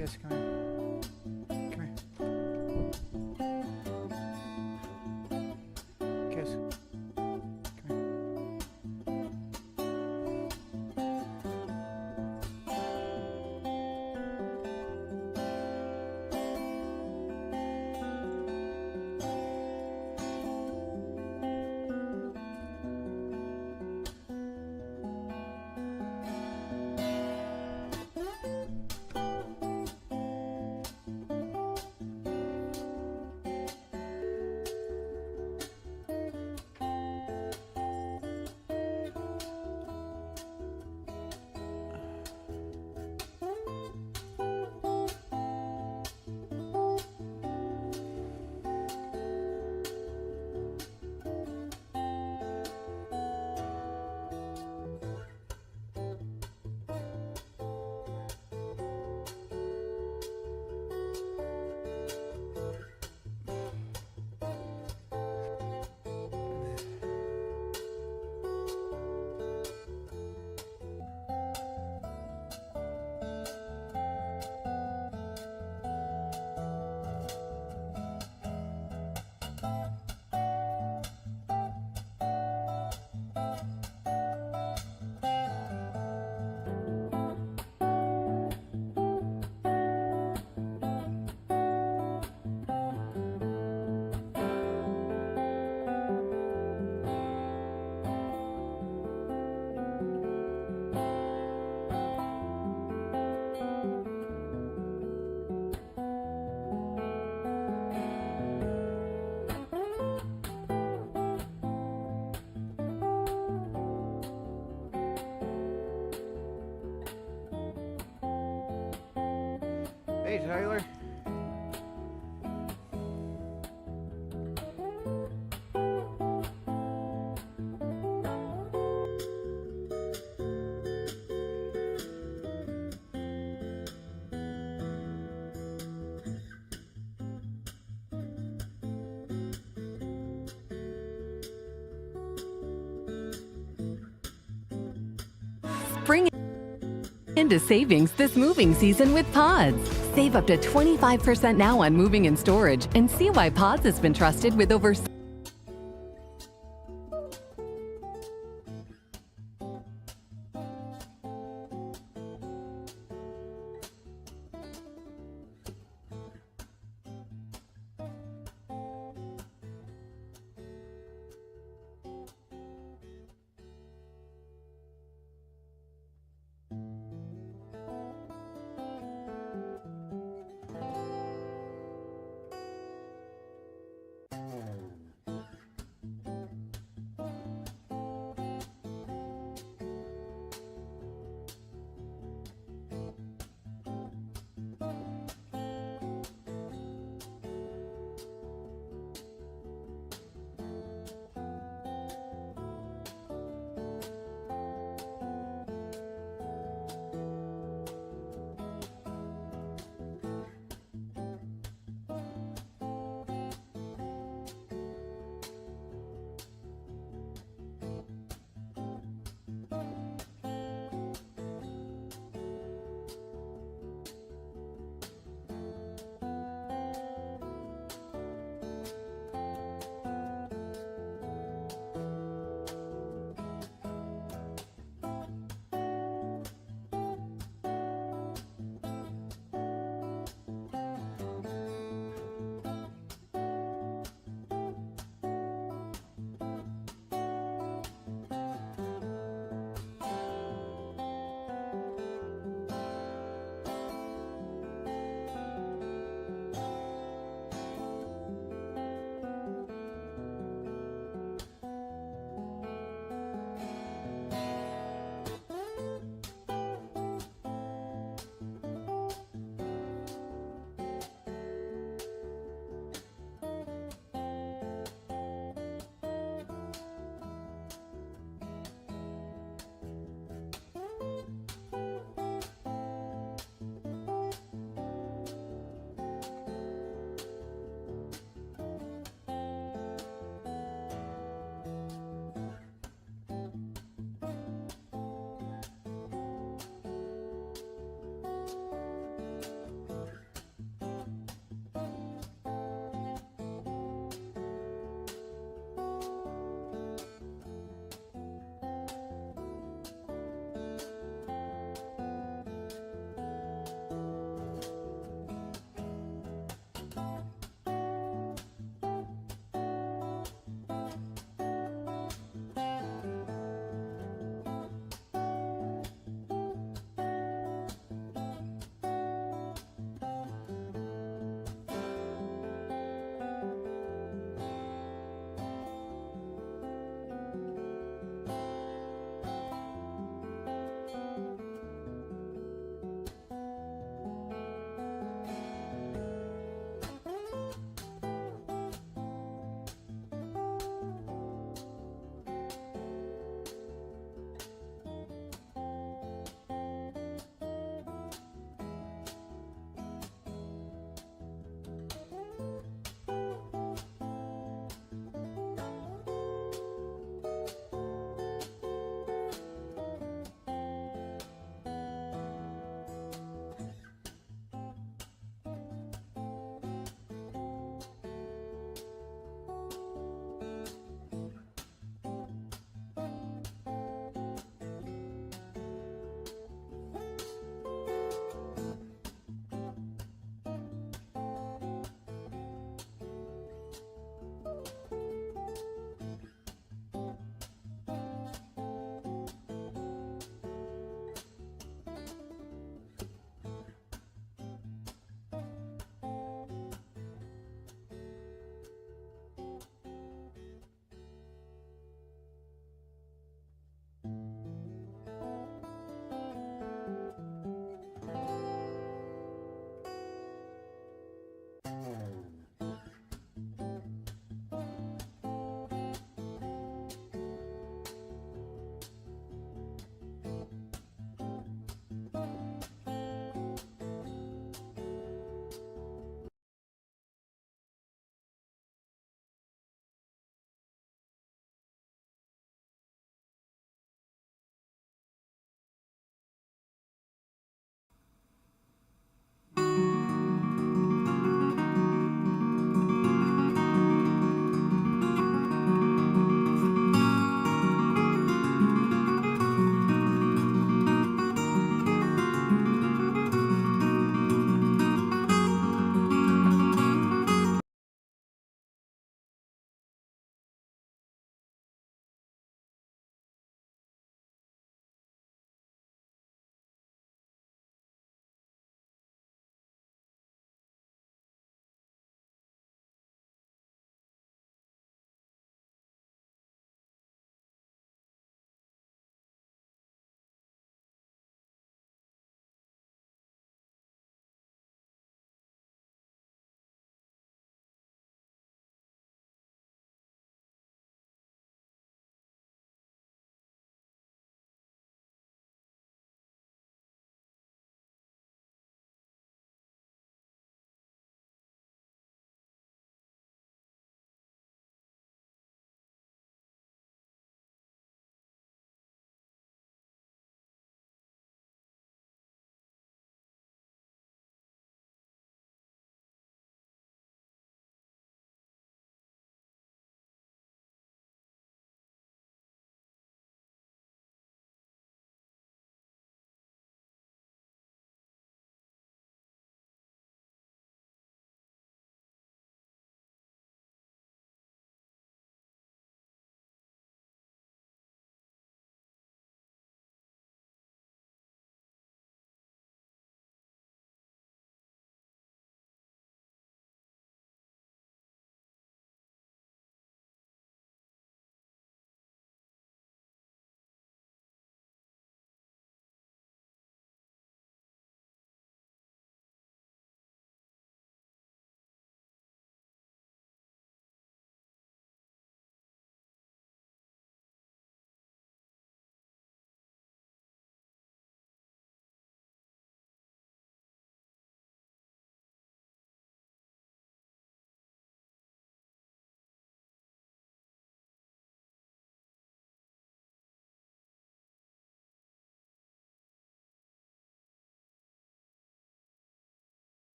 Kiss, come here. Come here. Kiss. Come here. Hey, Tyler. Spring into savings this moving season with Pods. Save up to 25% now on moving and storage, and see why Pods has been trusted with over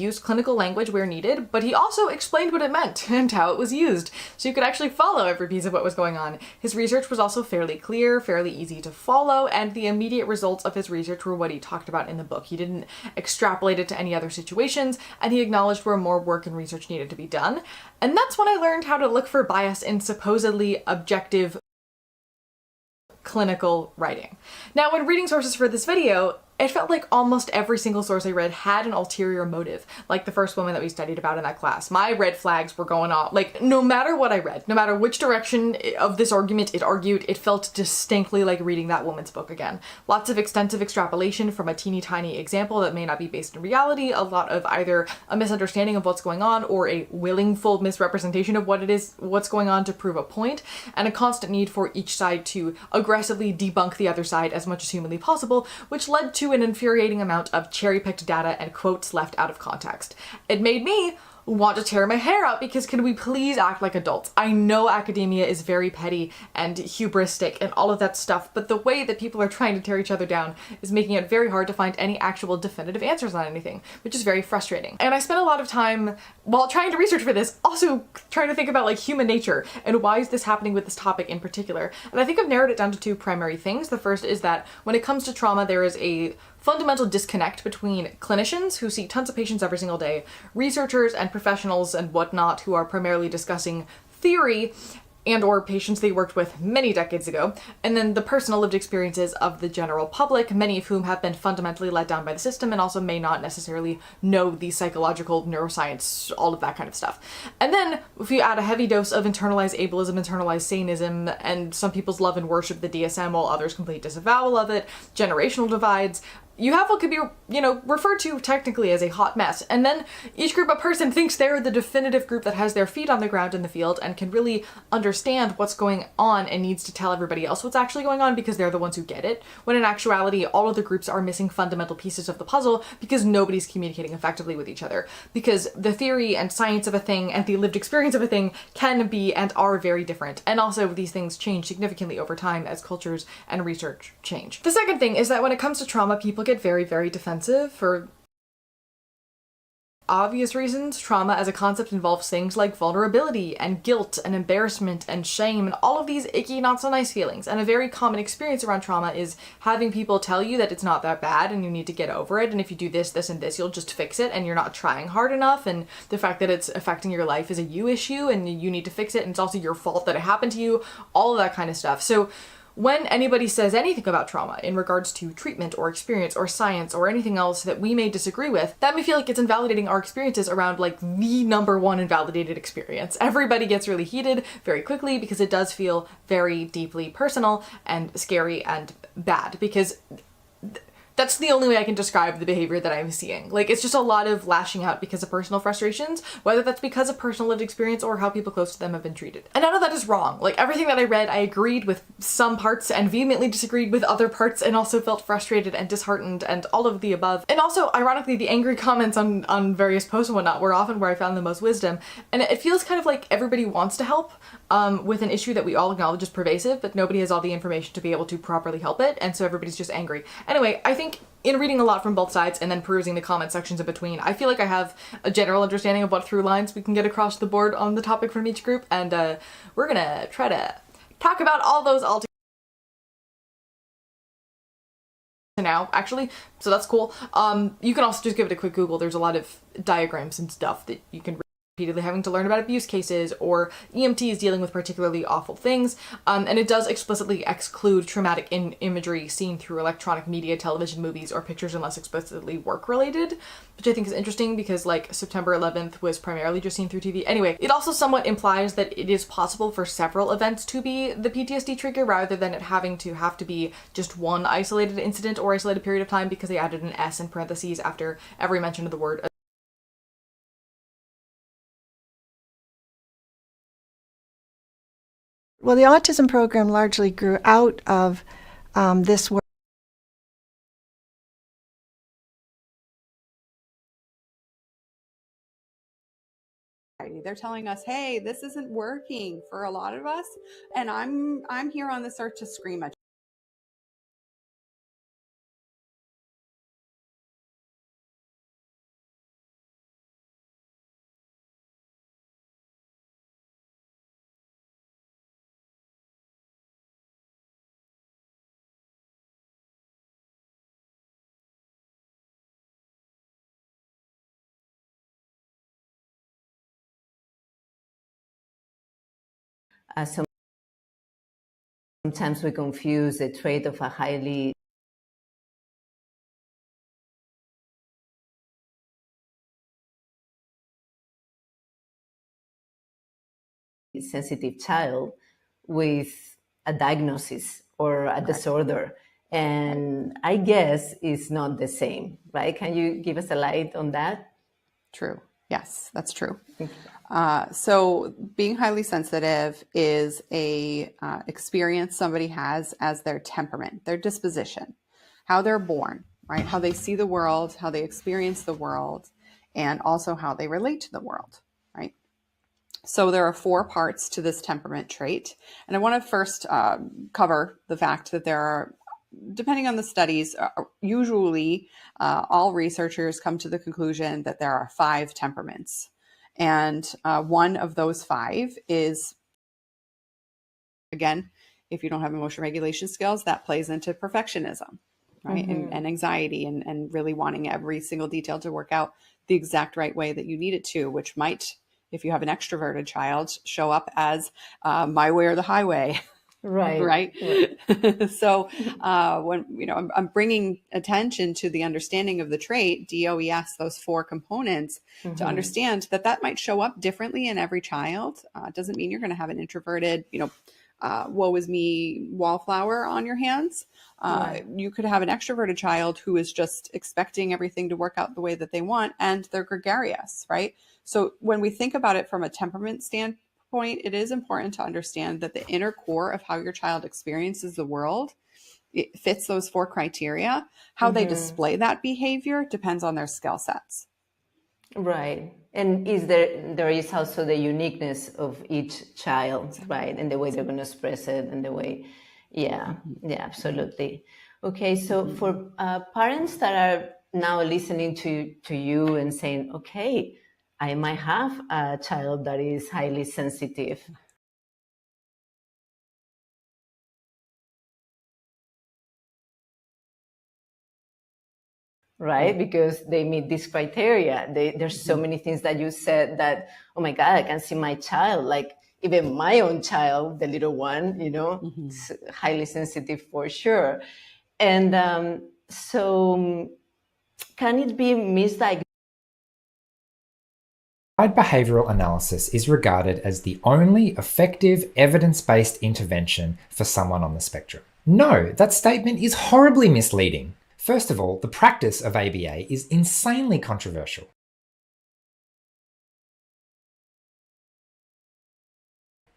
used clinical language where needed, but he also explained what it meant and how it was used, so you could actually follow every piece of what was going on. His research was also fairly clear, fairly easy to follow, and the immediate results of his research were what he talked about in the book. He didn't extrapolate it to any other situations, and he acknowledged where more work and research needed to be done. And that's when I learned how to look for bias in supposedly objective clinical writing. Now, when reading sources for this video, it felt like almost every single source I read had an ulterior motive, like the first woman that we studied about in that class. My red flags were going off. Like, no matter what I read, no matter which direction of this argument it argued, it felt distinctly like reading that woman's book again. Lots of extensive extrapolation from a teeny tiny example that may not be based in reality, a lot of either a misunderstanding of what's going on or a willful misrepresentation of what's going on to prove a point, and a constant need for each side to aggressively debunk the other side as much as humanly possible, which led to an infuriating amount of cherry-picked data and quotes left out of context. It made me want to tear my hair out because can we please act like adults? I know academia is very petty and hubristic and all of that stuff, but the way that people are trying to tear each other down is making it very hard to find any actual definitive answers on anything, which is very frustrating. And I spent a lot of time while trying to research for this also trying to think about like human nature and why is this happening with this topic in particular. And I think I've narrowed it down to two primary things. The first is that when it comes to trauma, there is a fundamental disconnect between clinicians who see tons of patients every single day, researchers and professionals and whatnot who are primarily discussing theory and or patients they worked with many decades ago, and then the personal lived experiences of the general public, many of whom have been fundamentally let down by the system and also may not necessarily know the psychological neuroscience, all of that kind of stuff. And then if you add a heavy dose of internalized ableism, internalized sanism, and some people's love and worship the DSM while others complete disavowal of it, generational divides, you have what could be, referred to technically as a hot mess. And then each group of person thinks they're the definitive group that has their feet on the ground in the field and can really understand what's going on and needs to tell everybody else what's actually going on because they're the ones who get it. When in actuality, all of the groups are missing fundamental pieces of the puzzle because nobody's communicating effectively with each other. Because the theory and science of a thing and the lived experience of a thing can be and are very different. And also these things change significantly over time as cultures and research change. The second thing is that when it comes to trauma, people get very, very defensive for obvious reasons. Trauma as a concept involves things like vulnerability and guilt and embarrassment and shame and all of these icky, not so nice feelings. And a very common experience around trauma is having people tell you that it's not that bad and you need to get over it. And if you do this, this, and this, you'll just fix it and you're not trying hard enough. And the fact that it's affecting your life is a you issue and you need to fix it. And it's also your fault that it happened to you, all of that kind of stuff. So when anybody says anything about trauma in regards to treatment or experience or science or anything else that we may disagree with, that may feel like it's invalidating our experiences around like the number one invalidated experience. Everybody gets really heated very quickly because it does feel very deeply personal and scary and bad because that's the only way I can describe the behavior that I'm seeing. Like, it's just a lot of lashing out because of personal frustrations, whether that's because of personal lived experience or how people close to them have been treated. And none of that is wrong. Like, everything that I read, I agreed with some parts and vehemently disagreed with other parts and also felt frustrated and disheartened and all of the above. And also, ironically, the angry comments on various posts and whatnot were often where I found the most wisdom. And it feels kind of like everybody wants to help with an issue that we all acknowledge is pervasive, but nobody has all the information to be able to properly help it, and so everybody's just angry. Anyway, I think in reading a lot from both sides and then perusing the comment sections in between, I feel like I have a general understanding of what through lines we can get across the board on the topic from each group, and we're gonna try to talk about all those all now, actually, so that's cool. You can also just give it a quick Google. There's a lot of diagrams and stuff that you can repeatedly having to learn about abuse cases or EMTs dealing with particularly awful things, and it does explicitly exclude traumatic imagery seen through electronic media, television, movies, or pictures unless explicitly work-related, which I think is interesting because like September 11th was primarily just seen through TV. Anyway, it also somewhat implies that it is possible for several events to be the PTSD trigger rather than it having to be just one isolated incident or isolated period of time because they added an S in parentheses after every mention of the word. Well, the autism program largely grew out of this work. They're telling us, hey, this isn't working for a lot of us, and I'm here on this earth to scream at Sometimes we confuse the trait of a highly sensitive child with a diagnosis or a disorder. And I guess it's not the same, right? Can you give us a light on that? True. Yes, that's true. So being highly sensitive is a experience somebody has as their temperament, their disposition, how they're born, right? How they see the world, how they experience the world, and also how they relate to the world, right? So there are 4 parts to this temperament trait. And I want to first cover the fact that there are, depending on the studies, usually all researchers come to the conclusion that there are 5 temperaments. And one of those 5 is, again, if you don't have emotion regulation skills, that plays into perfectionism, right? And anxiety and really wanting every single detail to work out the exact right way that you need it to, which might, if you have an extroverted child, show up as my way or the highway. Right. So when I'm bringing attention to the understanding of the trait, DOES, those 4 components, to understand that might show up differently in every child. It doesn't mean you're going to have an introverted, woe is me wallflower on your hands. You could have an extroverted child who is just expecting everything to work out the way that they want, and they're gregarious, right? So when we think about it from a temperament standpoint, it is important to understand that the inner core of how your child experiences the world, it fits those 4 criteria. How they display that behavior depends on their skill sets. Right. And there is also the uniqueness of each child, right? And the way they're going to express it and the way, yeah, absolutely. Okay, so for parents that are now listening to you and saying, okay, I might have a child that is highly sensitive. Right? Because they meet this criteria. There's so many things that you said that, oh my God, I can see my child, like even my own child, the little one, it's highly sensitive for sure. And so can it be misdiagnosed? Applied behavioral analysis is regarded as the only effective evidence-based intervention for someone on the spectrum. No, that statement is horribly misleading. First of all, the practice of ABA is insanely controversial.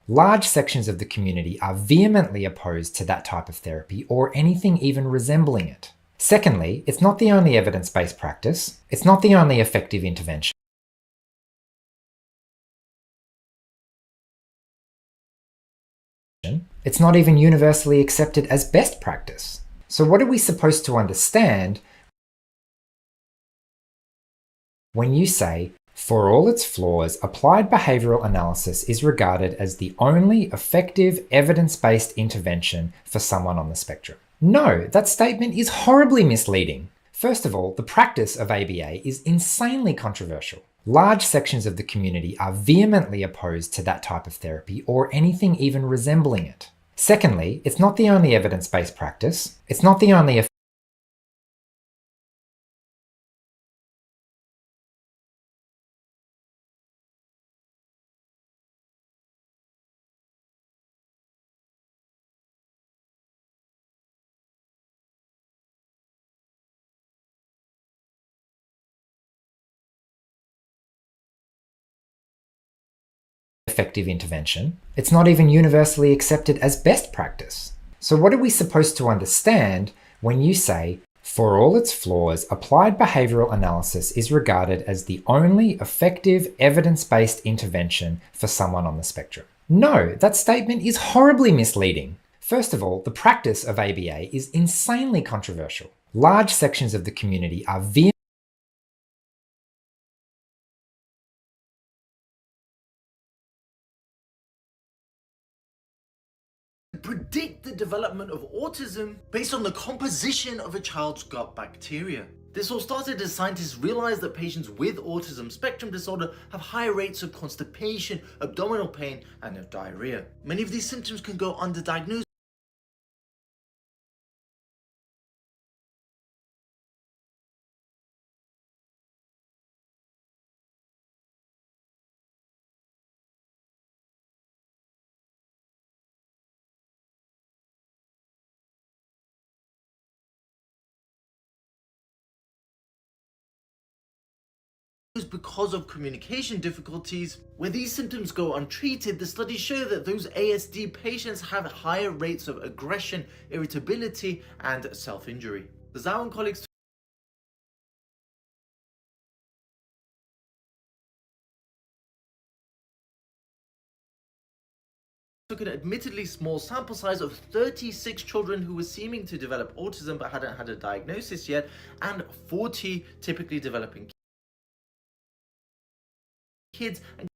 Large sections of the community are vehemently opposed to that type of therapy or anything even resembling it. Secondly, it's not the only evidence-based practice. It's not the only effective intervention. It's not even universally accepted as best practice. So what are we supposed to understand when you say, for all its flaws, applied behavioral analysis is regarded as the only effective evidence-based intervention for someone on the spectrum? No, that statement is horribly misleading. First of all, the practice of ABA is insanely controversial. Large sections of the community are vehemently opposed to that type of therapy or anything even resembling it. Secondly, it's not the only evidence-based practice. It's not the only effective intervention. It's not even universally accepted as best practice. So what are we supposed to understand when you say, for all its flaws, applied behavioral analysis is regarded as the only effective evidence-based intervention for someone on the spectrum? No, that statement is horribly misleading. First of all, the practice of ABA is insanely controversial. Large sections of the community are predict the development of autism based on the composition of a child's gut bacteria. This all started as scientists realized that patients with autism spectrum disorder have higher rates of constipation, abdominal pain, and of diarrhea. Many of these symptoms can go underdiagnosed because of communication difficulties. Where these symptoms go untreated, the studies show that those ASD patients have higher rates of aggression, irritability, and self-injury. The Zhao and colleagues took an admittedly small sample size of 36 children who were seeming to develop autism but hadn't had a diagnosis yet, and 40 typically developing kids, and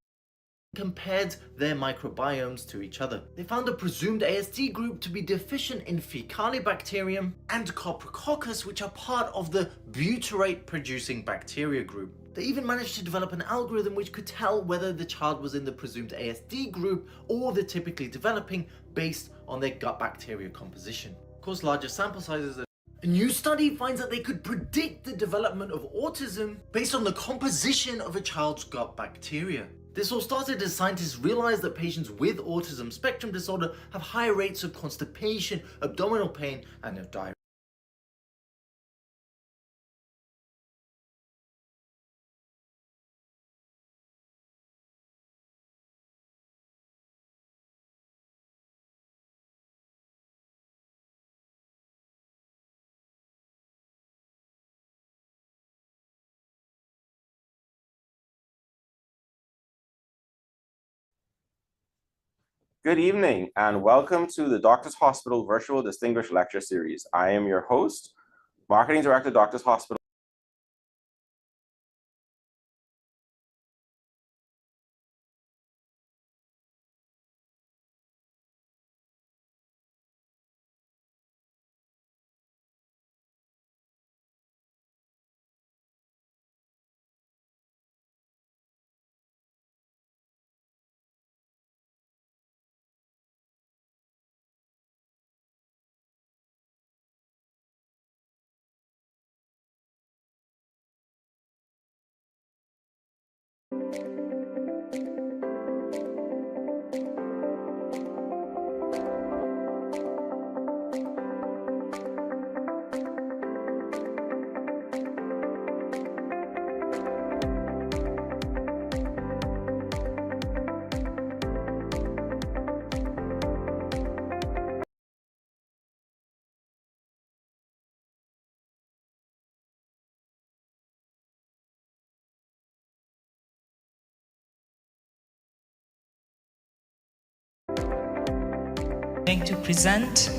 compared their microbiomes to each other. They found a presumed ASD group to be deficient in Faecalibacterium and Coprococcus, which are part of the butyrate-producing bacteria group. They even managed to develop an algorithm which could tell whether the child was in the presumed ASD group or the typically developing based on their gut bacteria composition. Of course, larger sample sizes are a new study finds that they could predict the development of autism based on the composition of a child's gut bacteria. This all started as scientists realized that patients with autism spectrum disorder have higher rates of constipation, abdominal pain, and of diarrhea. Good evening and welcome to the Doctors Hospital Virtual Distinguished Lecture Series. I am your host, Marketing Director, Doctors Hospital. Going to present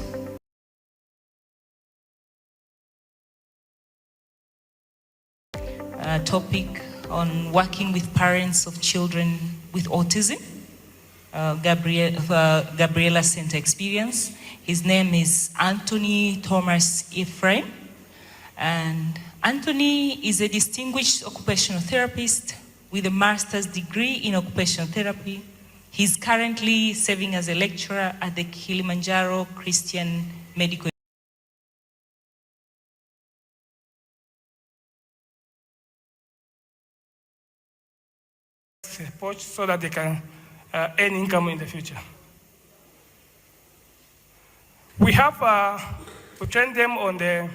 a topic on working with parents of children with autism. Gabriela Center Experience. His name is Anthony Thomas Ephraim, and Anthony is a distinguished occupational therapist with a master's degree in occupational therapy. He's currently serving as a lecturer at the Kilimanjaro Christian Medical support so that they can earn income in the future. We have to train them on the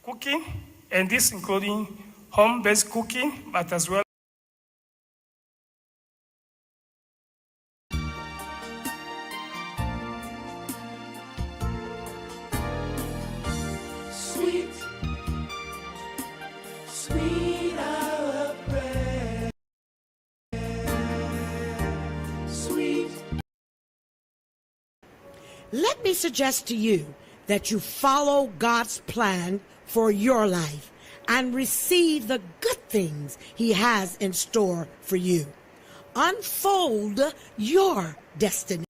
cooking, and this including home-based cooking, but as well Let me suggest to you that you follow God's plan for your life and receive the good things He has in store for you. Unfold your destiny.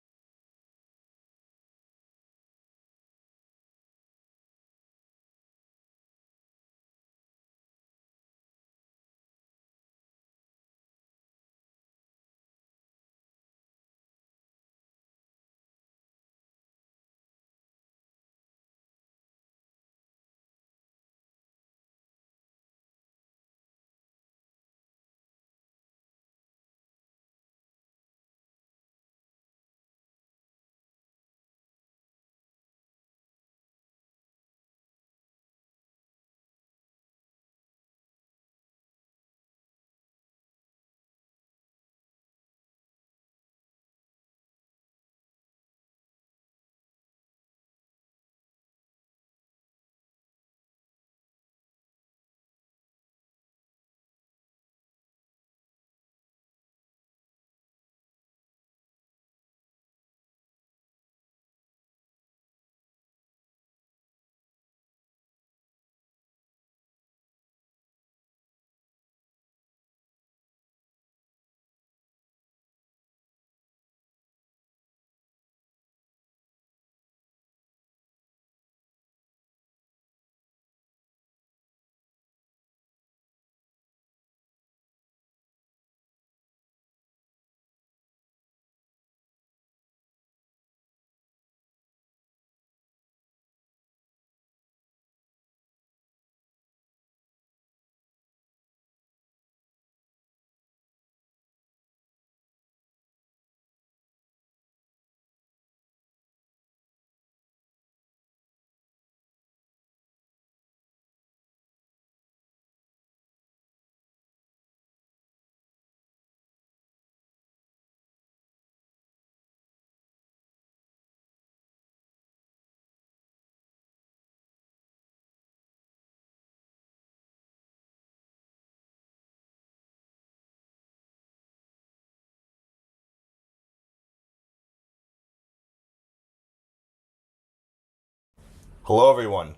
Hello everyone,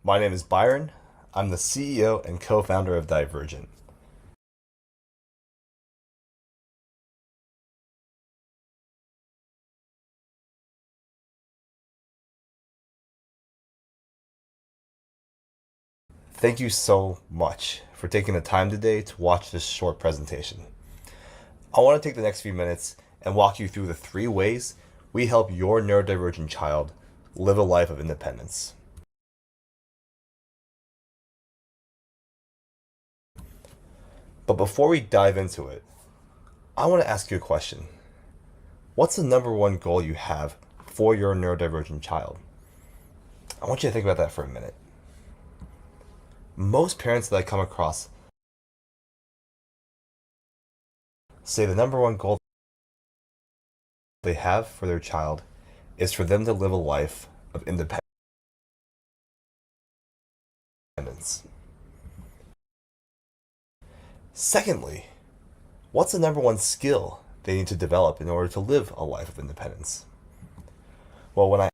my name is Byron. I'm the CEO and co-founder of Divergent. Thank you so much for taking the time today to watch this short presentation. I want to take the next few minutes and walk you through the 3 ways we help your neurodivergent child live a life of independence. But before we dive into it, I want to ask you a question. What's the number one goal you have for your neurodivergent child? I want you to think about that for a minute. Most parents that I come across say the number one goal they have for their child is for them to live a life of independence. Secondly, what's the number one skill they need to develop in order to live a life of independence? Well, when I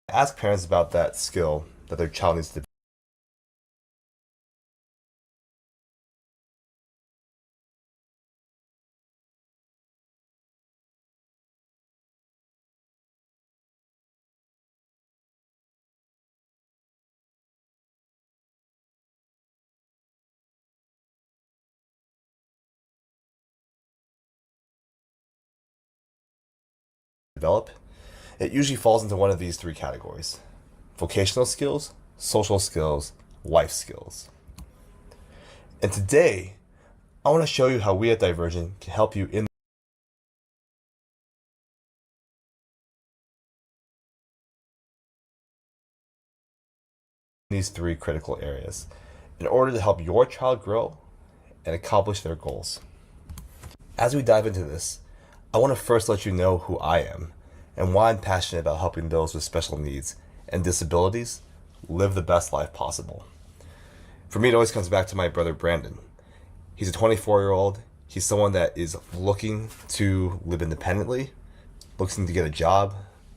ask parents about that skill that their child needs to develop, it usually falls into one of these 3 categories: vocational skills, social skills, life skills. And today, I want to show you how we at Divergent can help you in these 3 critical areas in order to help your child grow and accomplish their goals. As we dive into this, I want to first let you know who I am and why I'm passionate about helping those with special needs and disabilities live the best life possible. For me, it always comes back to my brother Brandon. He's a 24-year-old. He's someone that is looking to live independently, looking to get a job,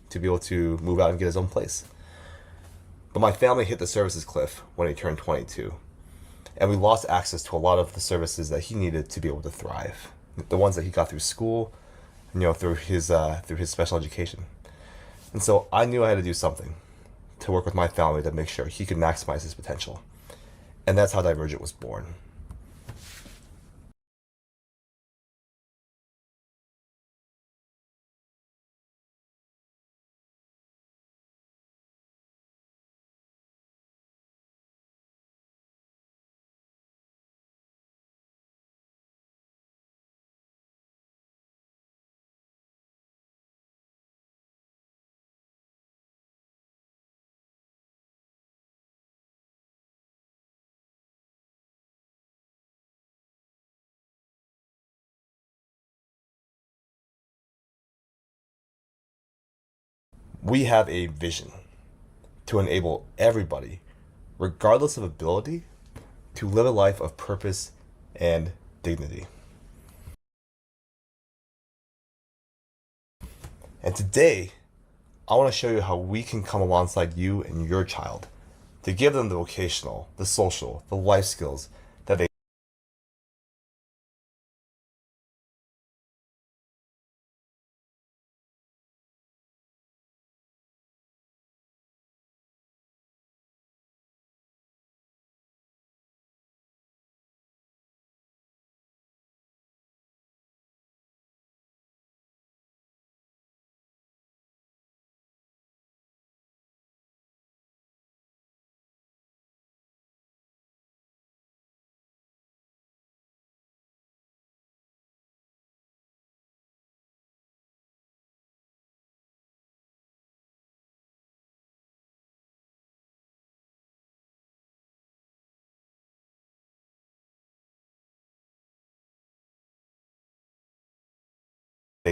to be able to move out and get his own place. But my family hit the services cliff when he turned 22, and we lost access to a lot of the services that he needed to be able to thrive. The ones that he got through school, through his special education. And so I knew I had to do something to work with my family to make sure he could maximize his potential. And that's how Divergent was born. We have a vision to enable everybody, regardless of ability, to live a life of purpose and dignity. And today, I want to show you how we can come alongside you and your child to give them the vocational, the social, the life skills that they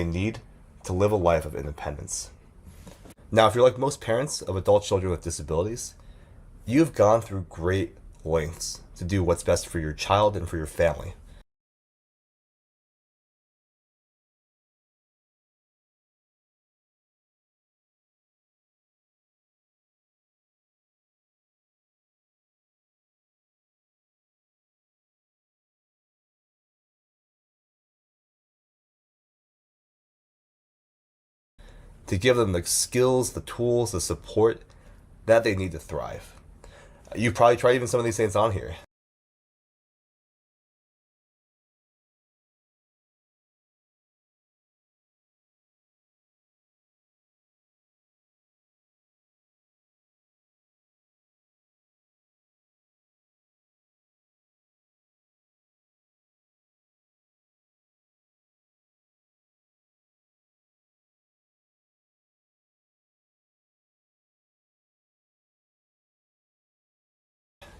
need to live a life of independence. Now, if you're like most parents of adult children with disabilities, You've gone through great lengths to do what's best for your child and for your family. To give them the skills, the tools, the support that they need to thrive. You've probably tried even some of these things on here.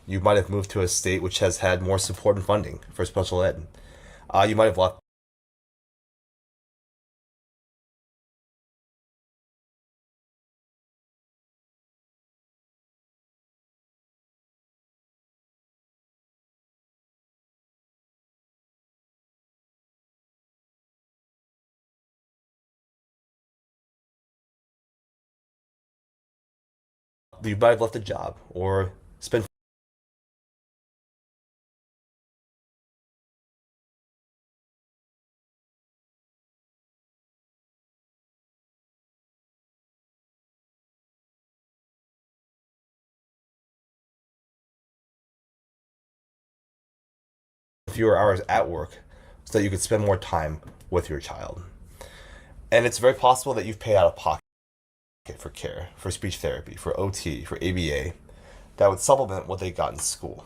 You might have moved to a state which has had more support and funding for special ed. You might have left you might have left a job or spent fewer hours at work so that you could spend more time with your child. And it's very possible that you've paid out of pocket for care, for speech therapy, for OT, for ABA, that would supplement what they got in school.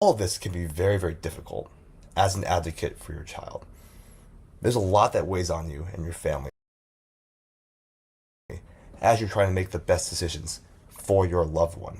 All of this can be very, very difficult as an advocate for your child. There's a lot that weighs on you and your family as you're trying to make the best decisions for your loved one.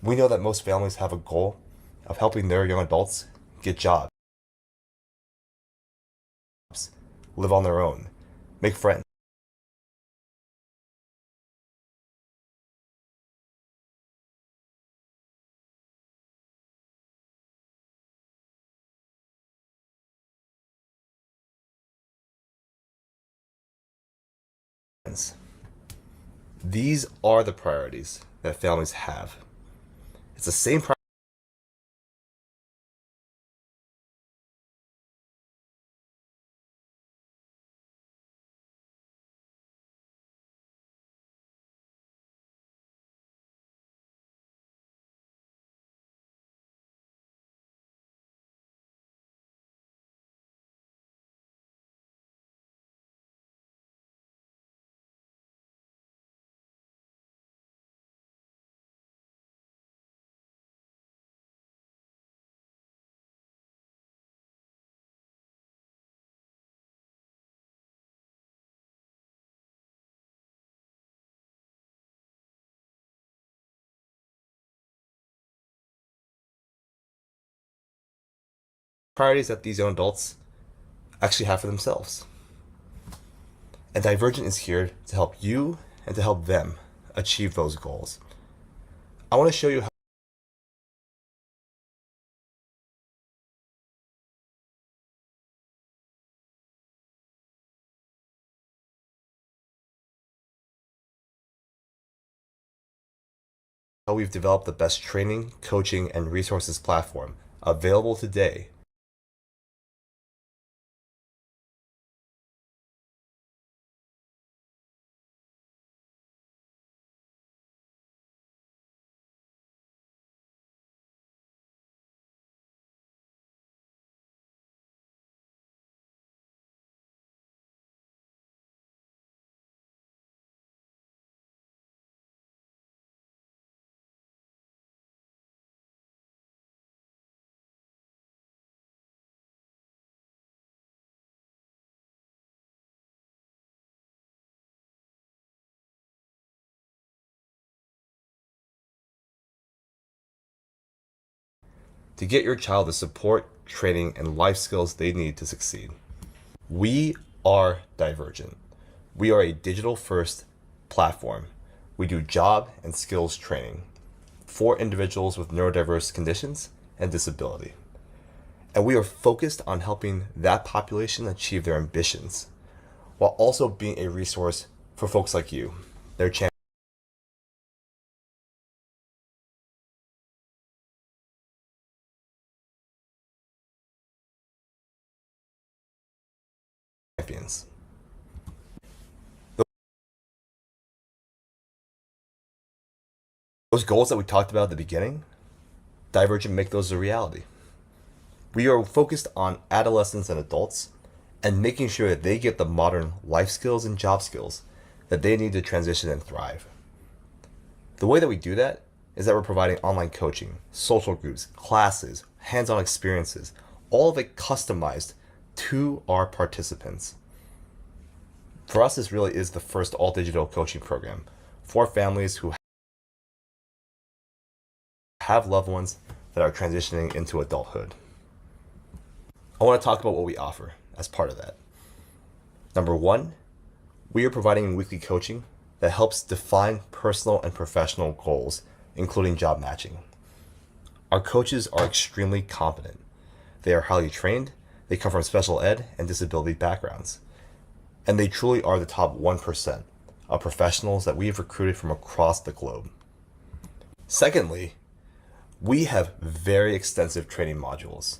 We know that most families have a goal of helping their young adults get jobs, live on their own, make friends. These are the priorities that families have. It's the same priorities that these young adults actually have for themselves. And Divergent is here to help you and to help them achieve those goals. I want to show you how we've developed the best training, coaching, and resources platform available today to get your child the support, training, and life skills they need to succeed. We are Divergent. We are a digital-first platform. We do job and skills training for individuals with neurodiverse conditions and disability. And we are focused on helping that population achieve their ambitions, while also being a resource for folks like you, their champions. Those goals that we talked about at the beginning, Divergent make those a reality. We are focused on adolescents and adults and making sure that they get the modern life skills and job skills that they need to transition and thrive. The way that we do that is that we're providing online coaching, social groups, classes, hands-on experiences, all of it customized to our participants. For us, this really is the first all-digital coaching program for families who have loved ones that are transitioning into adulthood. I want to talk about what we offer as part of that. Number one, we are providing weekly coaching that helps define personal and professional goals, including job matching. Our coaches are extremely competent. They are highly trained, they come from special ed and disability backgrounds, and they truly are the top 1% of professionals that we have recruited from across the globe. Secondly, we have very extensive training modules.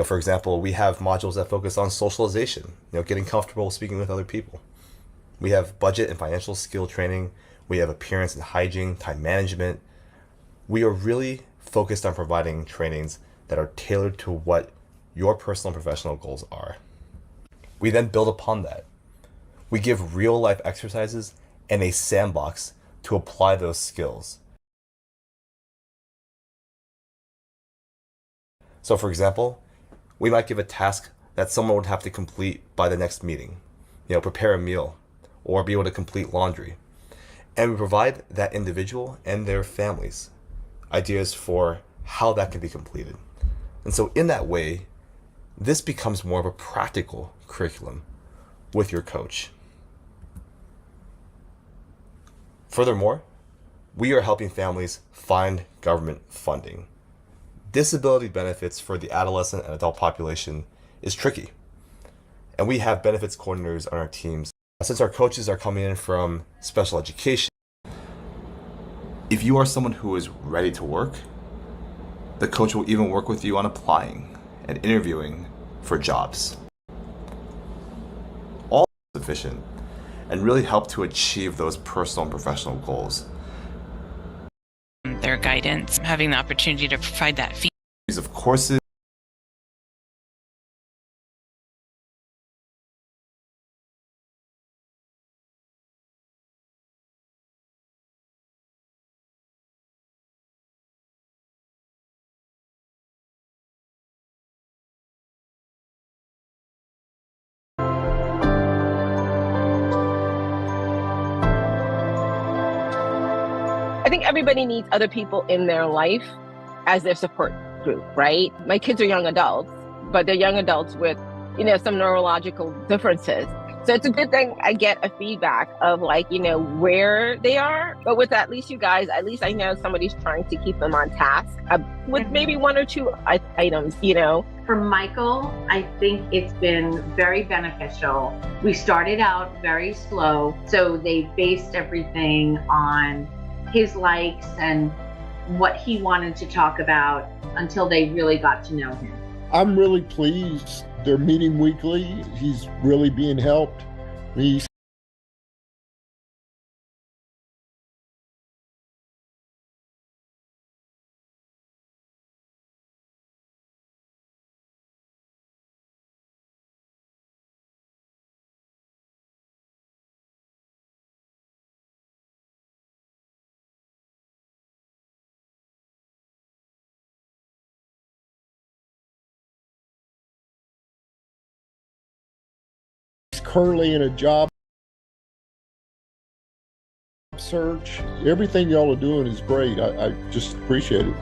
For example, we have modules that focus on socialization, getting comfortable speaking with other people. We have budget and financial skill training. We have appearance and hygiene, time management. We are really focused on providing trainings that are tailored to what your personal and professional goals are. We then build upon that. We give real life exercises and a sandbox to apply those skills. So for example, we might give a task that someone would have to complete by the next meeting, prepare a meal or be able to complete laundry. And we provide that individual and their families ideas for how that can be completed. And so in that way, this becomes more of a practical curriculum with your coach. Furthermore, we are helping families find government funding. Disability benefits for the adolescent and adult population is tricky. And we have benefits coordinators on our teams. Since our coaches are coming in from special education, if you are someone who is ready to work, the coach will even work with you on applying and interviewing for jobs. All sufficient and really help to achieve those personal and professional goals. Their guidance, having the opportunity to provide that feedback. Of courses, I think everybody needs other people in their life as their support group, right? My kids are young adults, but they're young adults with, some neurological differences. So it's a good thing I get a feedback of where they are. But with at least you guys, at least I know somebody's trying to keep them on task with maybe one or two items, For Michael, I think it's been very beneficial. We started out very slow, so they based everything on his likes and what he wanted to talk about until they really got to know him. I'm really pleased. They're meeting weekly. He's really being helped. He's currently in a job search. Everything y'all are doing is great. I just appreciate it.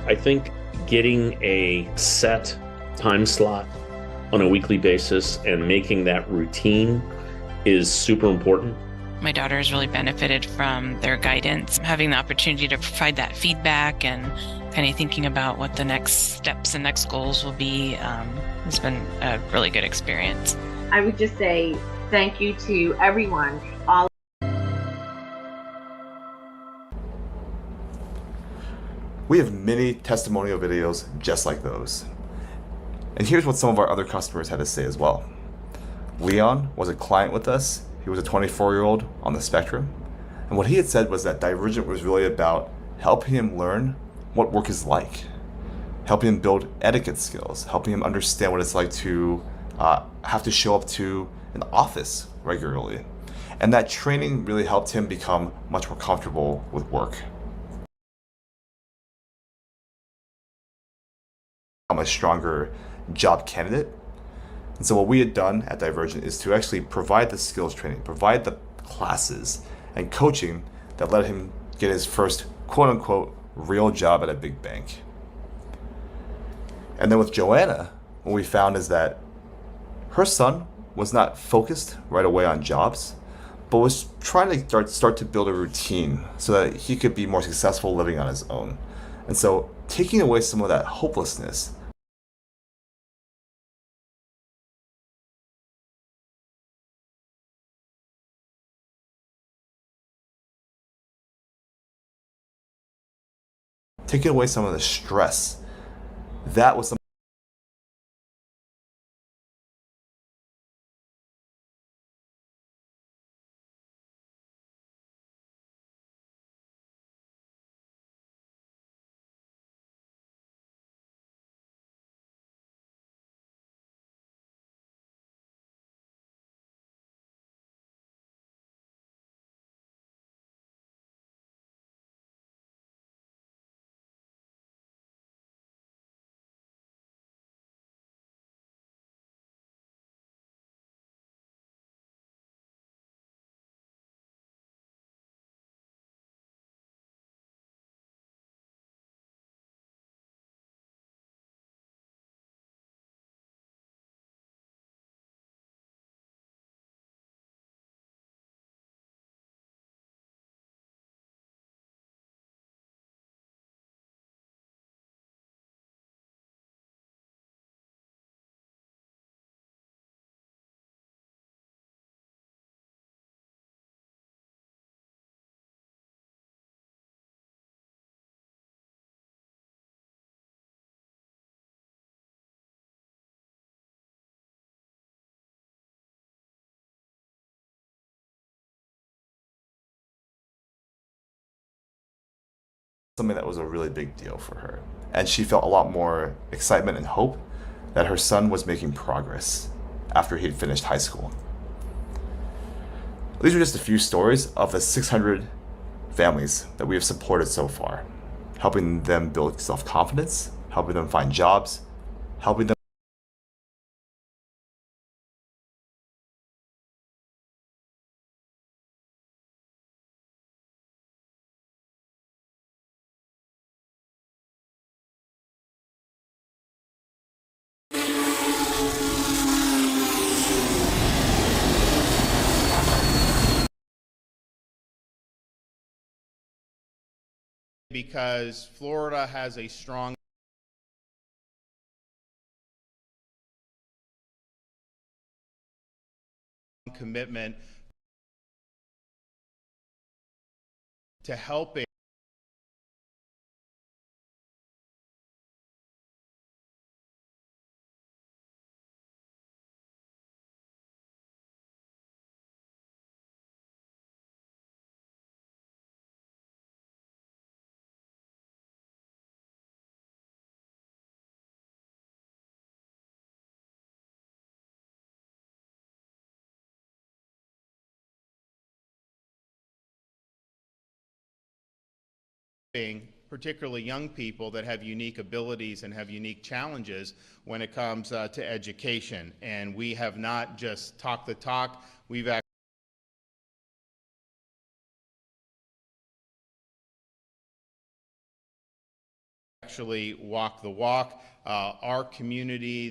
I think getting a set time slot on a weekly basis and making that routine is super important. My daughter has really benefited from their guidance, having the opportunity to provide that feedback and kind of thinking about what the next steps and next goals will be has been a really good experience. I would just say thank you to everyone. All we have many testimonial videos just like those. And here's what some of our other customers had to say as well. Leon was a client with us. He was a 24-year-old on the spectrum. And what he had said was that Divergent was really about helping him learn what work is like, helping him build etiquette skills, helping him understand what it's like to have to show up to an office regularly. And that training really helped him become much more comfortable with work. I'm a stronger job candidate. And so what we had done at Divergent is to actually provide the skills training, provide the classes and coaching that let him get his first quote unquote real job at a big bank. And then with Joanna, what we found is that her son was not focused right away on jobs, but was trying to start to build a routine so that he could be more successful living on his own. And so taking away some of that hopelessness taking away some of the stress, that was something something that was a really big deal for her. And she felt a lot more excitement and hope that her son was making progress after he had finished high school. These are just a few stories of the 600 families that we have supported so far, helping them build self-confidence, helping them find jobs, helping them because Florida has a strong commitment to helping particularly young people that have unique abilities and have unique challenges when it comes to education. And we have not just talked the talk, we've actually walked the walk. Our community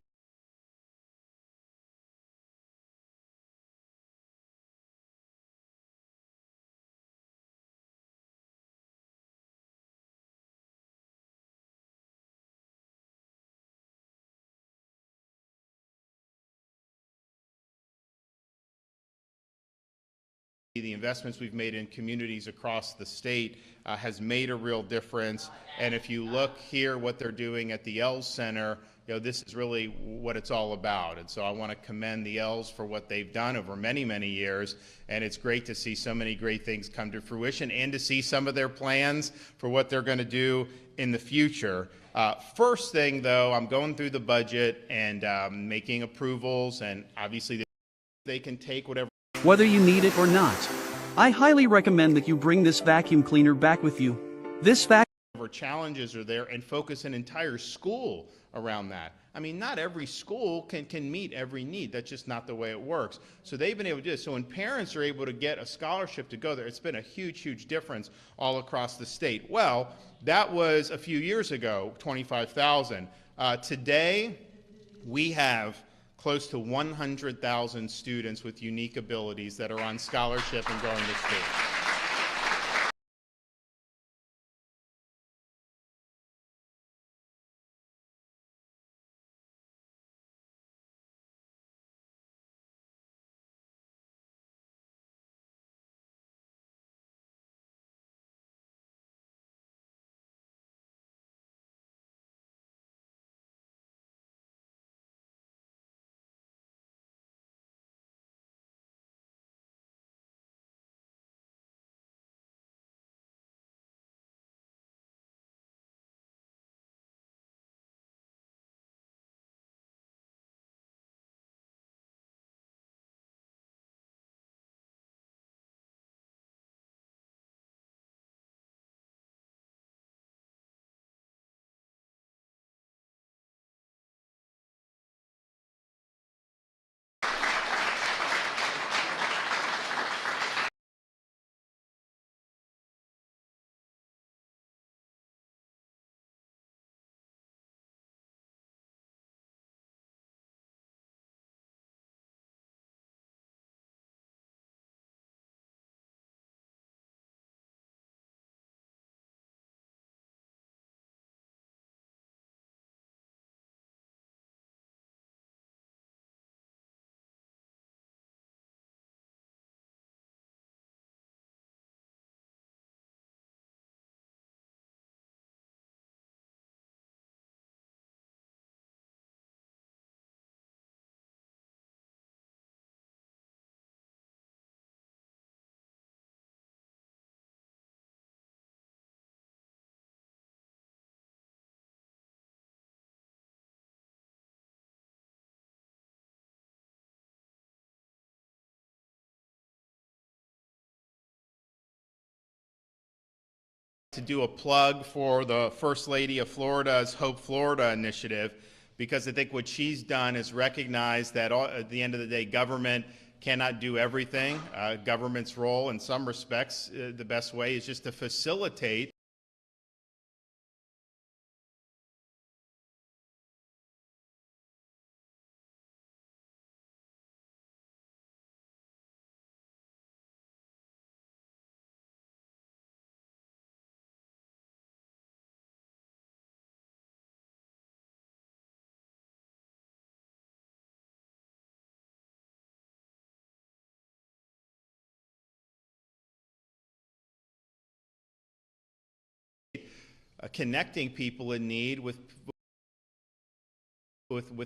the investments we've made in communities across the state has made a real difference. And if you look here what they're doing at the ELS Center, this is really what it's all about. And so I want to commend the ELS for what they've done over many, many years. And it's great to see so many great things come to fruition and to see some of their plans for what they're going to do in the future. First thing, though, I'm going through the budget and making approvals, and obviously they can take whatever. Whether you need it or not, I highly recommend that you bring this vacuum cleaner back with you. This vacuum Challenges are there, and focus an entire school around that. I mean, not every school can meet every need. That's just not the way it works. So they've been able to do this. So when parents are able to get a scholarship to go there, it's been a huge, huge difference all across the state. Well, that was a few years ago, 25,000. Today, we have close to 100,000 students with unique abilities that are on scholarship and going to school. To do a plug for the First Lady of Florida's Hope Florida initiative, because I think what she's done is recognize that at the end of the day, government cannot do everything. Government's role in some respects, the best way is just to facilitate connecting people in need with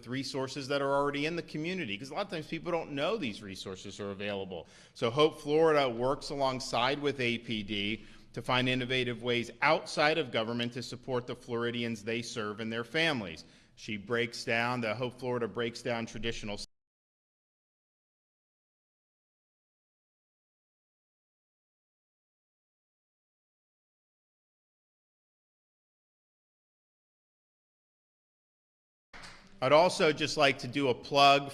resources that are already in the community, because a lot of times people don't know these resources are available. So Hope Florida works alongside with APD to find innovative ways outside of government to support the Floridians they serve and their families. She breaks down, the Hope Florida breaks down traditional I'd also just like to do a plug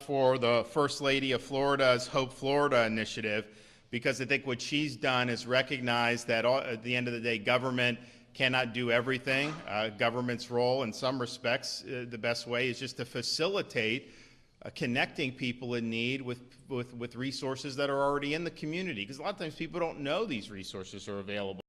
for the First Lady of Florida's Hope Florida initiative, because I think what she's done is recognize that at the end of the day, government cannot do everything. Government's role in some respects, the best way is just to facilitate connecting people in need with resources that are already in the community, because a lot of times people don't know these resources are available.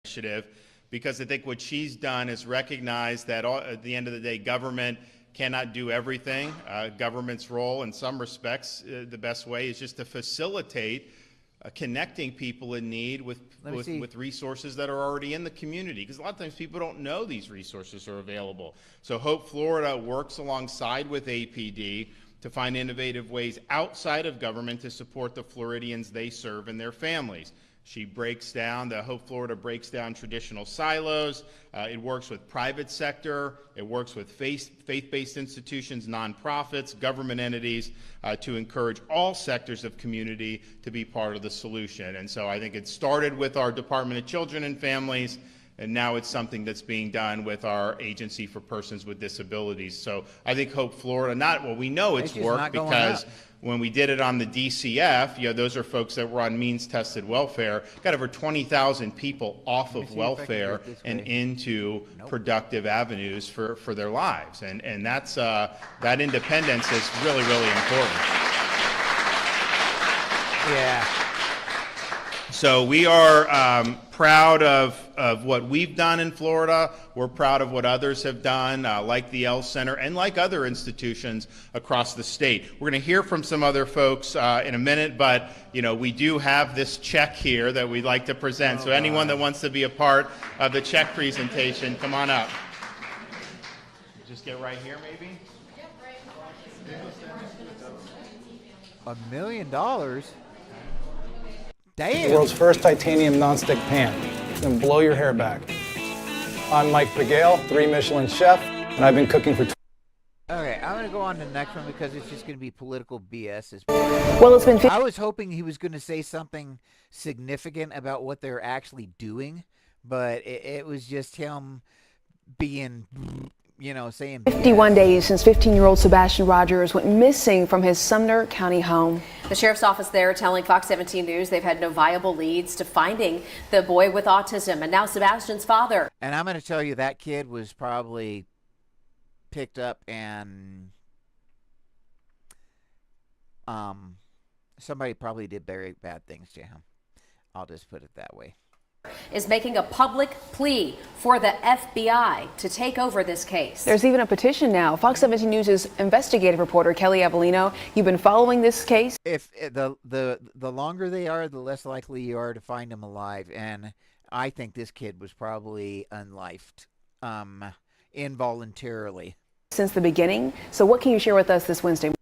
Initiative, because I think what she's done is recognize that at the end of the day, government cannot do everything. Government's role in some respects, the best way is just to facilitate connecting people in need with resources that are already in the community, because a lot of times people don't know these resources are available. So Hope Florida works alongside with APD to find innovative ways outside of government to support the Floridians they serve and their families. She breaks down, the Hope Florida breaks down traditional silos. It works with private sector. It works with faith-based institutions, nonprofits, government entities to encourage all sectors of community to be part of the solution. And so I think it started with our Department of Children and Families, and now it's something that's being done with our Agency for Persons with Disabilities. So I think Hope Florida, we know it's worked because when we did it on the DCF, those are folks that were on means-tested welfare, got over 20,000 people off of welfare and into productive avenues for their lives. And that's, that independence is really, really important. Yeah. So we are proud of what we've done in Florida. We're proud of what others have done, like the L Center and like other institutions across the state. We're going to hear from some other folks in a minute, but we do have this check here that we'd like to present. So anyone that wants to be a part of the check presentation, come on up. Just get right here, maybe. $1 million? Damn. The world's first titanium nonstick pan. It's gonna blow your hair back. I'm Mike Pagale, 3 Michelin chef, and I've been cooking for Okay, I'm gonna go on to the next one because it's just gonna be political BS. Well, it's been. I was hoping he was gonna say something significant about what they're actually doing, but it was just him being, saying 51 days since 15-year-old Sebastian Rogers went missing from his Sumner County home. The sheriff's office there telling Fox 17 News they've had no viable leads to finding the boy with autism, and now Sebastian's father. And I'm going to tell you that kid was probably picked up and somebody probably did very bad things to him. I'll just put it that way. Is making a public plea for the FBI to take over this case. There's even a petition now. Fox 17 News' investigative reporter Kelly Avellino, you've been following this case. If the longer they are, the less likely you are to find them alive. And I think this kid was probably unlifed. involuntarily. Since the beginning. So what can you share with us this Wednesday morning?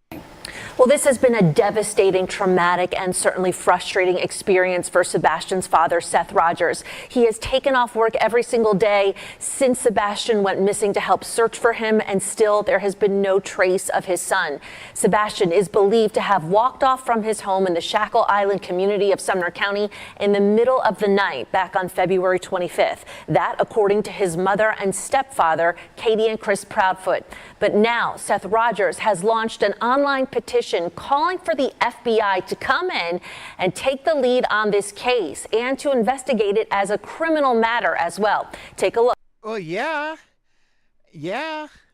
Well, this has been a devastating, traumatic, and certainly frustrating experience for Sebastian's father, Seth Rogers. He has taken off work every single day since Sebastian went missing to help search for him, and still there has been no trace of his son. Sebastian is believed to have walked off from his home in the Shackle Island community of Sumner County in the middle of the night back on February 25th. That, according to his mother and stepfather, Katie and Chris Proudfoot. But now Seth Rogers has launched an online petition calling for the FBI to come in and take the lead on this case and to investigate it as a criminal matter as well. Take a look. Well, yeah.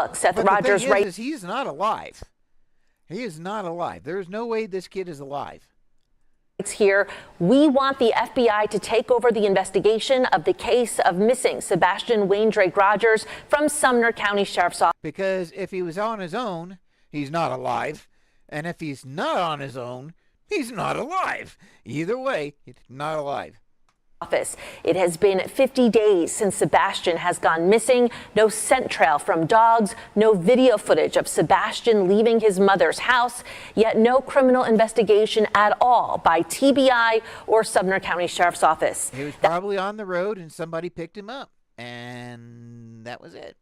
Look, Seth but Rogers, the thing is he's not alive. He is not alive. There's no way this kid is alive. Here, we want the FBI to take over the investigation of the case of missing Sebastian Wayne Drake Rogers from Sumner County Sheriff's Office. Because if he was on his own, he's not alive. And if he's not on his own, he's not alive. Either way, he's not alive. It has been 50 days since Sebastian has gone missing. No scent trail from dogs, no video footage of Sebastian leaving his mother's house, yet no criminal investigation at all by TBI or Sumner County Sheriff's Office. He was probably on the road and somebody picked him up, and that was it.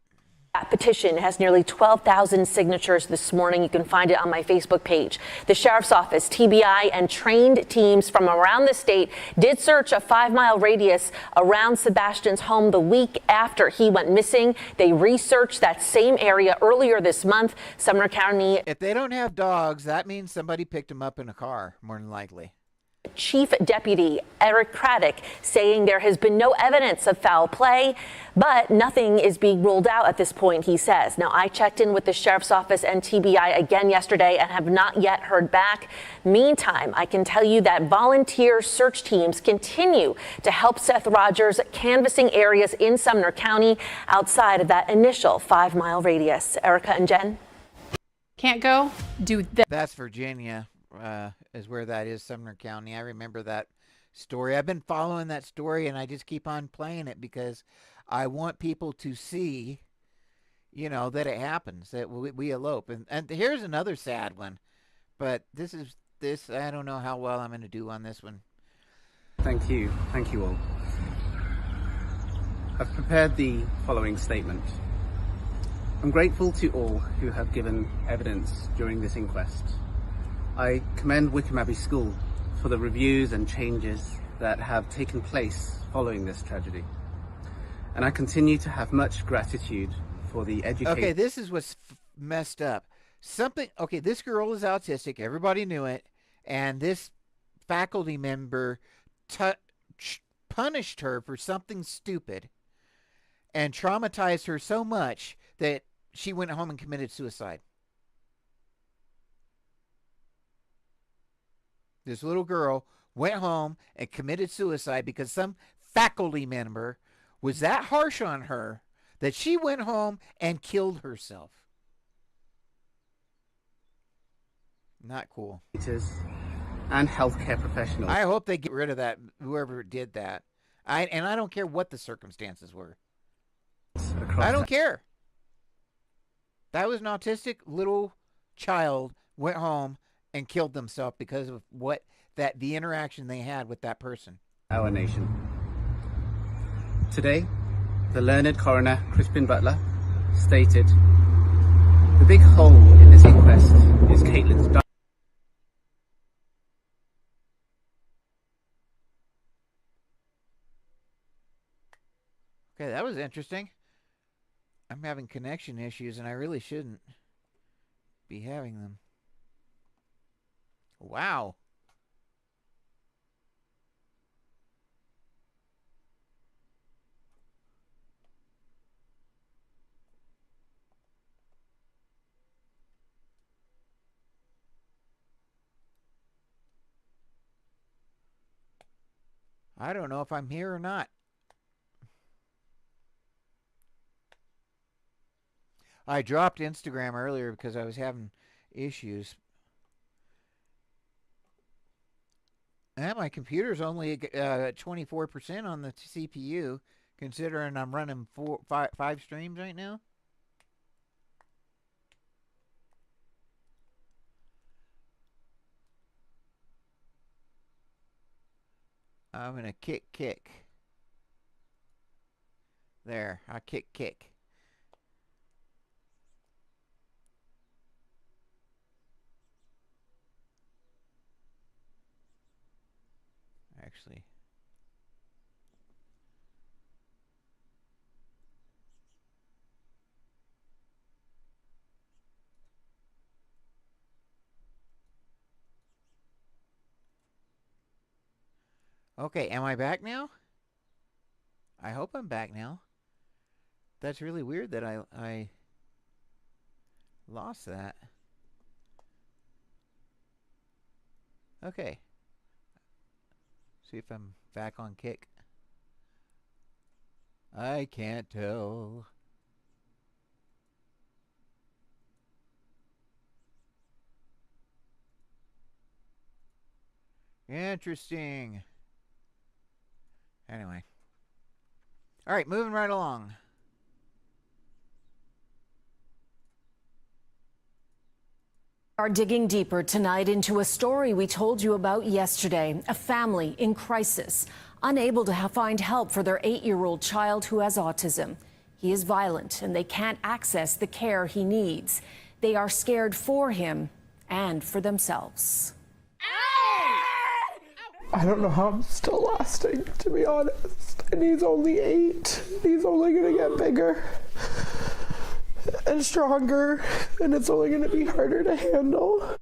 That petition has nearly 12,000 signatures this morning. You can find it on my Facebook page. The Sheriff's Office, TBI, and trained teams from around the state did search a 5-mile radius around Sebastian's home the week after he went missing. They researched that same area earlier this month. Sumner County. If they don't have dogs, that means somebody picked him up in a car, more than likely. Chief Deputy Eric Craddock saying there has been no evidence of foul play, but nothing is being ruled out at this point, he says. Now, I checked in with the Sheriff's Office and TBI again yesterday and have not yet heard back. Meantime, I can tell you that volunteer search teams continue to help Seth Rogers canvassing areas in Sumner County outside of that initial 5-mile radius. Erica and Jen? Can't go? Do that. That's Virginia. Is where that is, Sumner County. I remember that story. I've been following that story, and I just keep on playing it because I want people to see, that it happens, that we elope. And here's another sad one, but this, I don't know how well I'm going to do on this one. Thank you all. I've prepared the following statement. I'm grateful to all who have given evidence during this inquest. I commend Wickham Abbey School for the reviews and changes that have taken place following this tragedy. And I continue to have much gratitude for the education. Okay, this is what's messed up. This girl is autistic. Everybody knew it. And this faculty member punished her for something stupid and traumatized her so much that she went home and committed suicide. This little girl went home and committed suicide because some faculty member was that harsh on her that she went home and killed herself. Not cool. And healthcare professionals. I hope they get rid of that, whoever did that. I don't care what the circumstances were. I don't care. That was an autistic little child went home and killed themselves because of the interaction they had with that person. Our nation. Today, the learned coroner, Crispin Butler, stated, the big hole in this inquest is Caitlin's diary. Okay, that was interesting. I'm having connection issues and I really shouldn't be having them. Wow. I don't know if I'm here or not. I dropped Instagram earlier because I was having issues. And my computer's only 24% on the CPU, considering I'm running 5 streams right now. I'm gonna kick. There, I kick. Actually. Okay, am I back now? I hope I'm back now. That's really weird that I lost that. Okay. See if I'm back on kick. I can't tell. Interesting. Anyway. All right, moving right along. Are digging deeper tonight into a story we told you about yesterday. A family in crisis, unable to find help for their 8-year-old child who has autism. He is violent and they can't access the care he needs. They are scared for him and for themselves. I don't know how I'm still lasting, to be honest. And he's only 8. He's only gonna get bigger and stronger, and it's only gonna be harder to handle.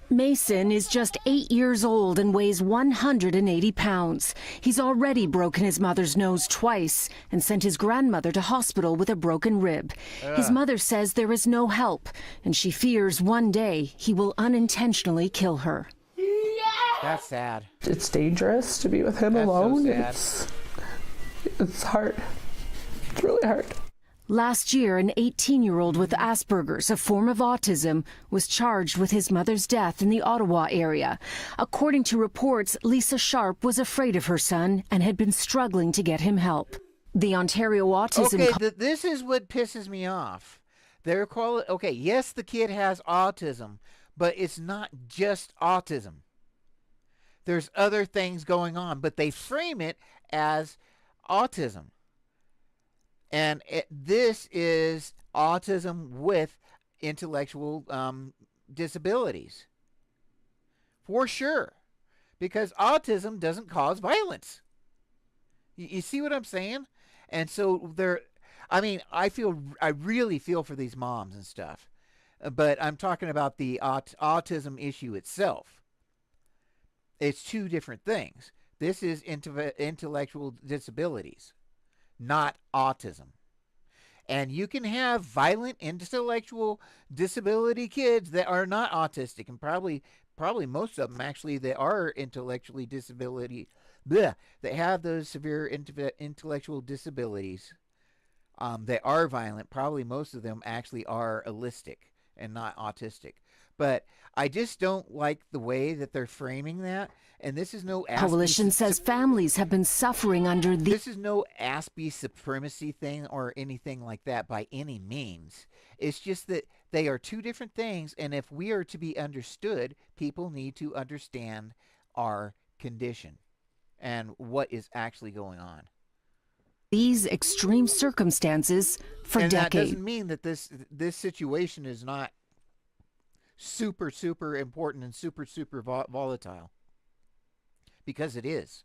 Mason is just 8 years old and weighs 180 pounds. He's already broken his mother's nose twice and sent his grandmother to hospital with a broken rib. His mother says there is no help, and she fears one day he will unintentionally kill her. That's sad. It's dangerous to be with him That's alone. So sad. It's hard. It's really hard. Last year, an 18-year-old with Asperger's, a form of autism, was charged with his mother's death in the Ottawa area. According to reports, Lisa Sharp was afraid of her son and had been struggling to get him help. The Ontario Autism... Okay, this is what pisses me off. They're okay, yes, the kid has autism, but it's not just autism. There's other things going on, but they frame it as autism. And this is autism with intellectual disabilities. For sure. Because autism doesn't cause violence. You see what I'm saying? And so I really feel for these moms and stuff. But I'm talking about the autism issue itself. It's two different things. This is intellectual disabilities, not autism. And you can have violent intellectual disability kids that are not autistic, and probably most of them actually that are intellectually disability, that have those severe intellectual disabilities. They are violent. Probably most of them actually are allistic and not autistic. But I just don't like the way that they're framing that. And this is no Coalition says families have been suffering under the... This is no Aspie supremacy thing or anything like that by any means. It's just that they are two different things. And if we are to be understood, people need to understand our condition and what is actually going on. These extreme circumstances for and decades. That doesn't mean that this situation is not super important and super volatile, because it is.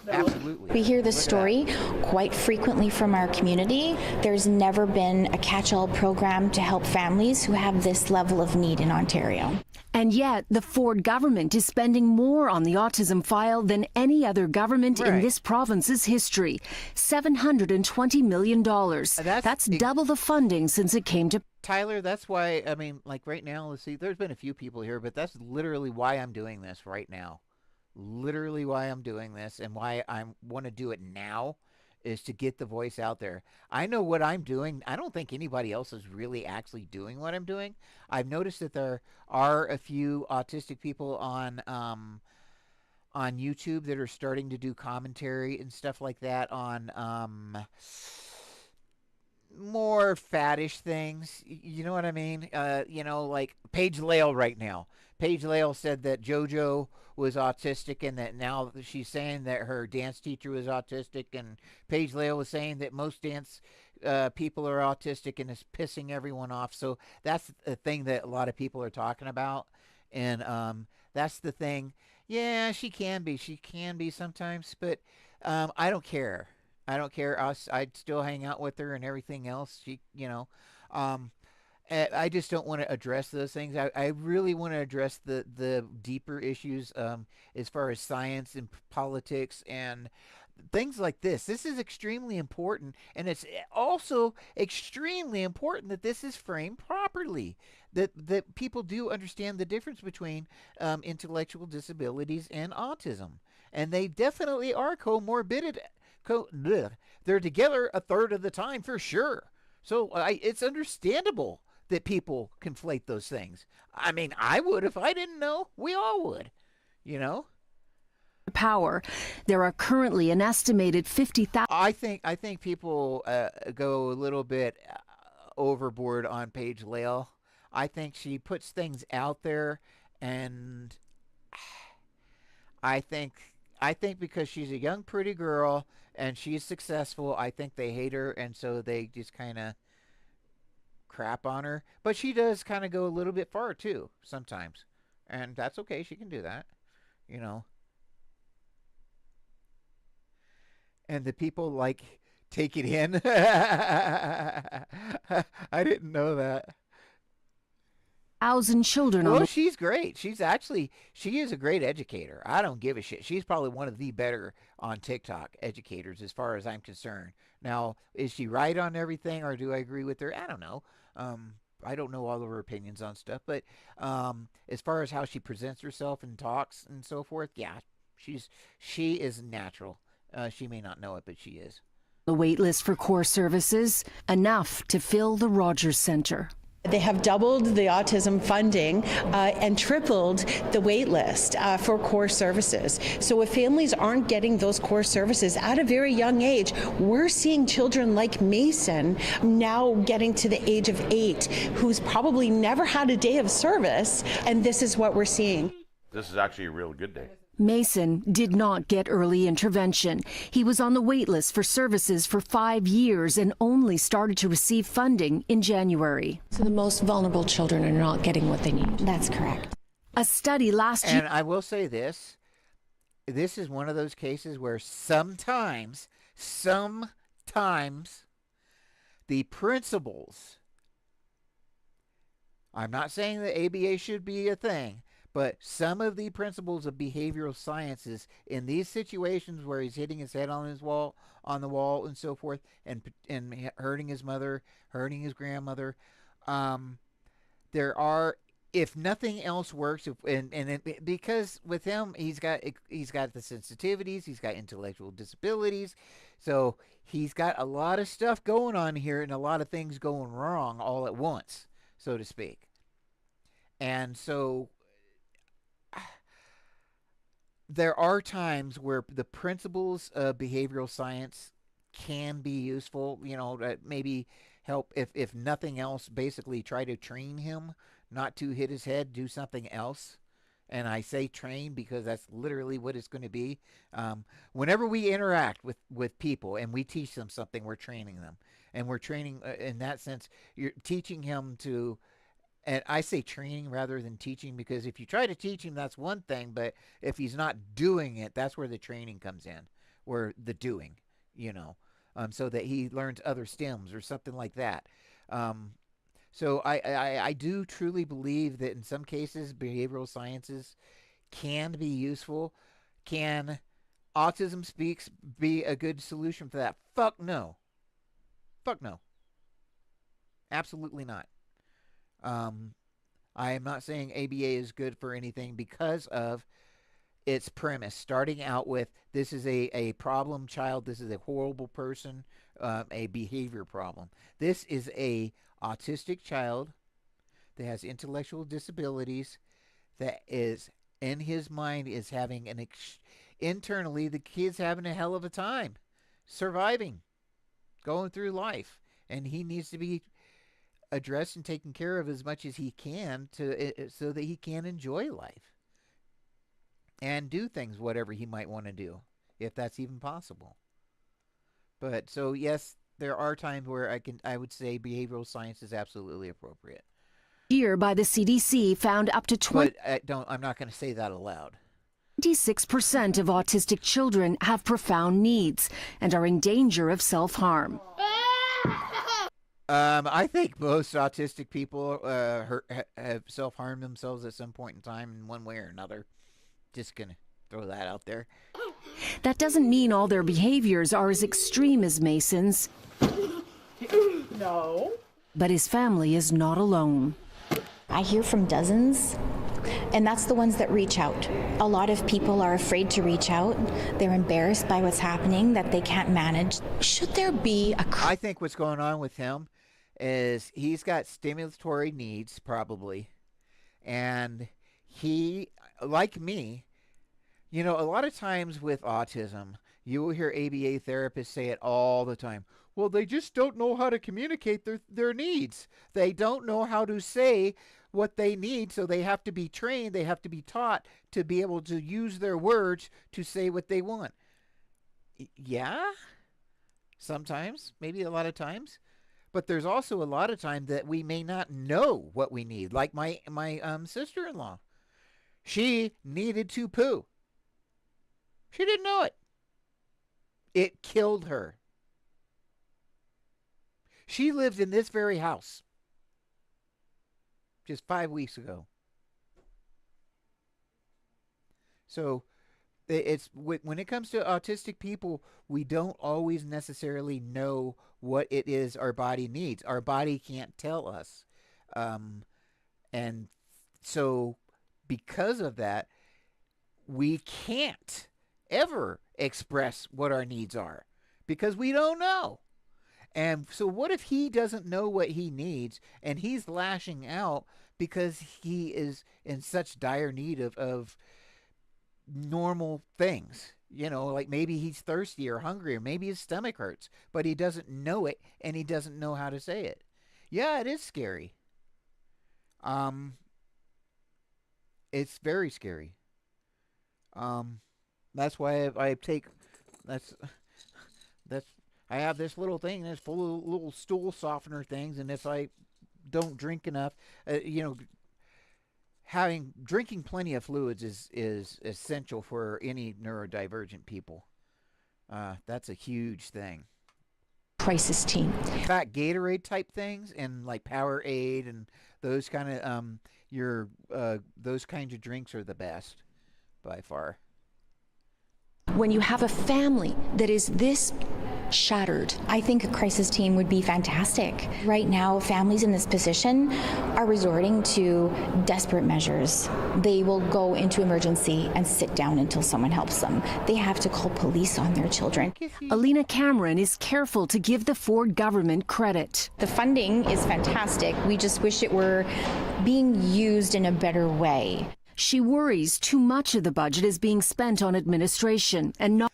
Absolutely. We hear this story quite frequently from our community. There's never been a catch-all program to help families who have this level of need in Ontario. And yet, the Ford government is spending more on the autism file than any other government in this province's history. $720 million. That's double the funding since it came to... Tyler, that's why, I mean, like right now, let's see, there's been a few people here, but that's literally why I'm doing this right now. Literally why I'm doing this and why I want to do it now is to get the voice out there. I know what I'm doing. I don't think anybody else is really actually doing what I'm doing. I've noticed that there are a few autistic people on YouTube that are starting to do commentary and stuff like that on more faddish things. You know what I mean? You know, like Paige Lale right now. Paige Lale said that JoJo was autistic, and that now she's saying that her dance teacher was autistic, and Paige Lale was saying that most dance people are autistic, and it's pissing everyone off. So that's the thing that a lot of people are talking about, and that's the thing. Yeah, she can be. She can be sometimes, but I don't care. I don't care. I'd still hang out with her and everything else. Um, I just don't want to address those things. I really want to address the deeper issues as far as science and politics and things like this. This is extremely important, and it's also extremely important that this is framed properly. That people do understand the difference between intellectual disabilities and autism, and they definitely are comorbid. They're together a third of the time for sure. So it's understandable that people conflate those things. I mean, I would if I didn't know. We all would, you know. Power. There are currently an estimated 50,000. I think people go a little bit overboard on Paige Lale. I think she puts things out there, and I think because she's a young, pretty girl and she's successful, I think they hate her, and so they just kind of crap on her. But she does kind of go a little bit far too sometimes, and that's okay. She can do that, you know. And the people like take it in. I didn't know that. 1,000 children. Well, she's great. She is a great educator. I don't give a shit. She's probably one of the better on TikTok educators as far as I'm concerned. Now, is she right on everything, or do I agree with her? I don't know. I don't know all of her opinions on stuff, but as far as how she presents herself and talks and so forth, yeah, she is natural. She may not know it, but she is. The wait list for core services, enough to fill the Rogers Center. They have doubled the autism funding and tripled the wait list for core services. So if families aren't getting those core services at a very young age, we're seeing children like Mason now getting to the age of 8, who's probably never had a day of service, and this is what we're seeing. This is actually a real good day. Mason did not get early intervention. He was on the wait list for services for 5 years and only started to receive funding in January. So the most vulnerable children are not getting what they need. That's correct. A study last year. And I will say this. This is one of those cases where sometimes the principals, I'm not saying that ABA should be a thing, but some of the principles of behavioral sciences in these situations where he's hitting his head on the wall and so forth, and hurting his mother, hurting his grandmother, there are, if nothing else works, because with him he's got the sensitivities, he's got intellectual disabilities, so he's got a lot of stuff going on here and a lot of things going wrong all at once, so to speak, and so. There are times where the principles of behavioral science can be useful, maybe help, if nothing else, basically try to train him not to hit his head, do something else. And I say train because that's literally what it's going to be. Whenever we interact with people and we teach them something, we're training them. And we're training, in that sense, you're teaching him to. And I say training rather than teaching, because if you try to teach him, that's one thing. But if he's not doing it, that's where the training comes in, where the doing, so that he learns other stems or something like that. So I do truly believe that in some cases, behavioral sciences can be useful. Can autism speaks be a good solution for that? Fuck no. Fuck no. Absolutely not. I am not saying ABA is good for anything because of its premise, starting out with this is a problem child, this is a horrible person, a behavior problem. This is a autistic child that has intellectual disabilities, that is, in his mind, is having internally, the kid's having a hell of a time surviving, going through life, and he needs to be addressed and taken care of as much as he can so that he can enjoy life and do things whatever he might want to do, if that's even possible. But so yes, there are times where I would say behavioral science is absolutely appropriate. Year by the CDC found up to But I'm not going to say that aloud. 26% of autistic children have profound needs and are in danger of self-harm. I think most autistic people have self-harmed themselves at some point in time in one way or another. Just going to throw that out there. That doesn't mean all their behaviors are as extreme as Mason's. No. But his family is not alone. I hear from dozens, and that's the ones that reach out. A lot of people are afraid to reach out. They're embarrassed by what's happening that they can't manage. Should there be a... I think what's going on with him is he's got stimulatory needs, probably. And he, like me, you know, a lot of times with autism, you will hear ABA therapists say it all the time. Well, they just don't know how to communicate their needs. They don't know how to say what they need, so they have to be trained, they have to be taught to be able to use their words to say what they want. Yeah, sometimes, maybe a lot of times. But there's also a lot of time that we may not know what we need. Like my sister-in-law. She needed to poo. She didn't know it. It killed her. She lived in this very house just 5 weeks ago. So it's when it comes to autistic people, we don't always necessarily know what it is our body needs. Our body can't tell us. And so because of that, we can't ever express what our needs are because we don't know. And so what if he doesn't know what he needs and he's lashing out because he is in such dire need of normal things? You know, like maybe he's thirsty or hungry or maybe his stomach hurts, but he doesn't know it and he doesn't know how to say it. Yeah, it is scary. It's very scary. That's why I take that's I have this little thing that's full of little stool softener things, and if I don't drink enough, drinking plenty of fluids is essential for any neurodivergent people. That's a huge thing. Crisis team. In fact, Gatorade type things and like Powerade and those kind of those kinds of drinks are the best by far. When you have a family that is this shattered. I think a crisis team would be fantastic. Right now, families in this position are resorting to desperate measures. They will go into emergency and sit down until someone helps them. They have to call police on their children. Alina Cameron is careful to give the Ford government credit. The funding is fantastic. We just wish it were being used in a better way. She worries too much of the budget is being spent on administration and not...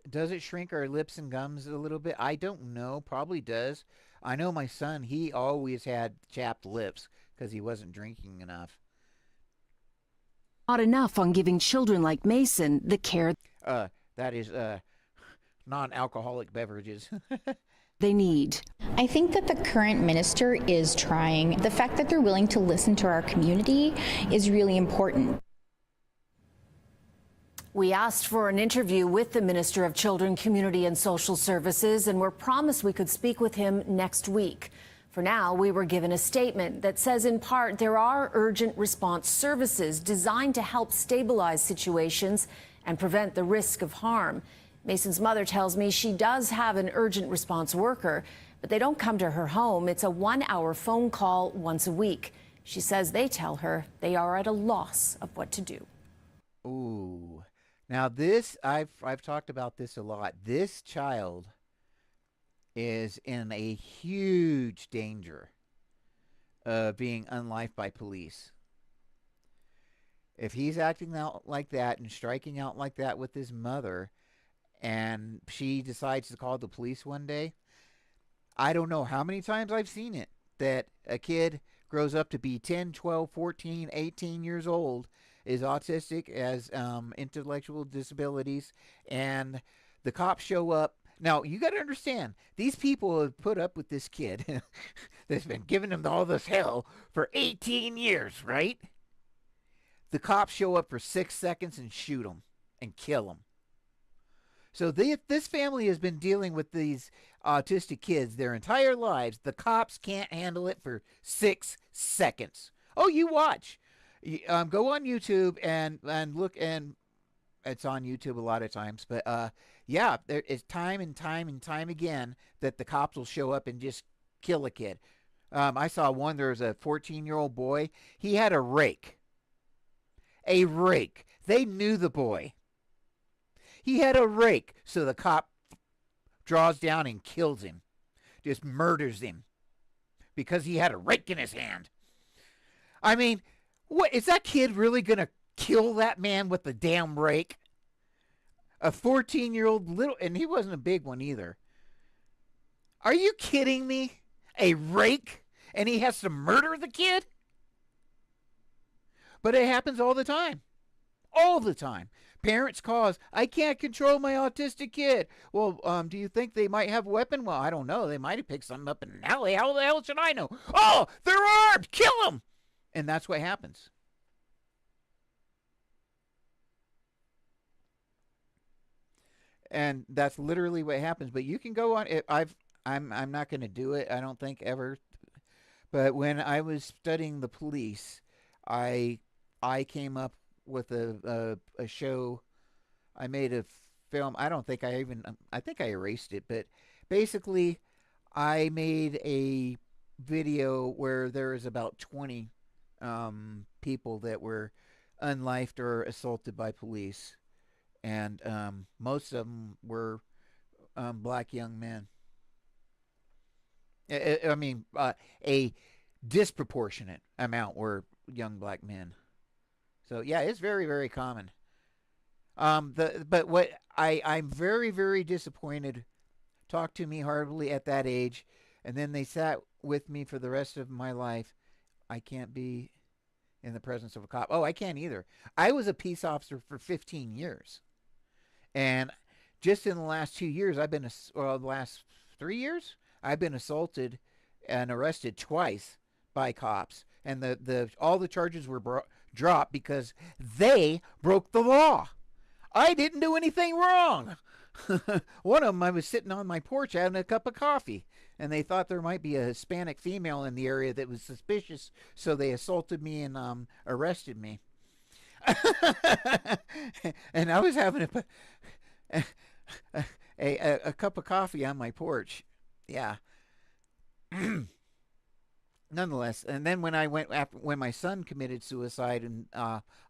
Does it shrink our lips and gums a little bit? I don't know. Probably does. I know my son, he always had chapped lips because he wasn't drinking enough. Not enough on giving children like Mason the care... that is non-alcoholic beverages. They need. I think that the current minister is trying. The fact that they're willing to listen to our community is really important. We asked for an interview with the Minister of Children, Community and Social Services and were promised we could speak with him next week. For now, we were given a statement that says in part there are urgent response services designed to help stabilize situations and prevent the risk of harm. Mason's mother tells me she does have an urgent response worker, but they don't come to her home. It's a 1-hour phone call once a week. She says they tell her they are at a loss of what to do. Ooh. Now this, I've talked about this a lot. This child is in a huge danger of being unlifed by police. If he's acting out like that and striking out like that with his mother, and she decides to call the police one day, I don't know how many times I've seen it. that a kid grows up to be 10, 12, 14, 18 years old, is autistic, has intellectual disabilities, and the cops show up. Now, you got to understand, these people have put up with this kid that's been giving them all this hell for 18 years, right? The cops show up for 6 seconds and shoot him and kill him. So this family has been dealing with these autistic kids their entire lives. The cops can't handle it for 6 seconds. Oh, you watch. Go on YouTube and look, and it's on YouTube a lot of times. But yeah, there is time and time and time again that the cops will show up and just kill a kid. I saw one. There was a 14-year-old boy. He had a rake. A rake. They knew the boy. He had a rake, so the cop draws down and kills him. Just murders him. Because he had a rake in his hand. I mean, what is that kid really going to kill that man with the damn rake? A 14-year-old little, and he wasn't a big one either. Are you kidding me? A rake? And he has to murder the kid? But it happens all the time. All the time. Parents cause, I can't control my autistic kid. Well, do you think they might have a weapon? Well, I don't know. They might have picked something up in an alley. How the hell should I know? Oh, they're armed. Kill them. And that's what happens. And that's literally what happens. But you can go on. I'm not going to do it. I don't think ever. But when I was studying the police, I came up with a show. I made a film. I don't think I think I erased it, but basically I made a video where there was about 20 people that were unlifed or assaulted by police, and most of them were black young men. I mean, a disproportionate amount were young black men. So yeah, it's very, very common. But what I'm very, very disappointed. Talked to me horribly at that age, and then they sat with me for the rest of my life. I can't be in the presence of a cop. Oh, I can't either. I was a peace officer for 15 years, and just in the last 2 years, the last 3 years, I've been assaulted and arrested twice by cops, and all the charges were dropped because they broke the law. I didn't do anything wrong. One of them, I was sitting on my porch having a cup of coffee, and they thought there might be a Hispanic female in the area that was suspicious, so they assaulted me and arrested me. And I was having a cup of coffee on my porch. Yeah. Nonetheless, and then when my son committed suicide in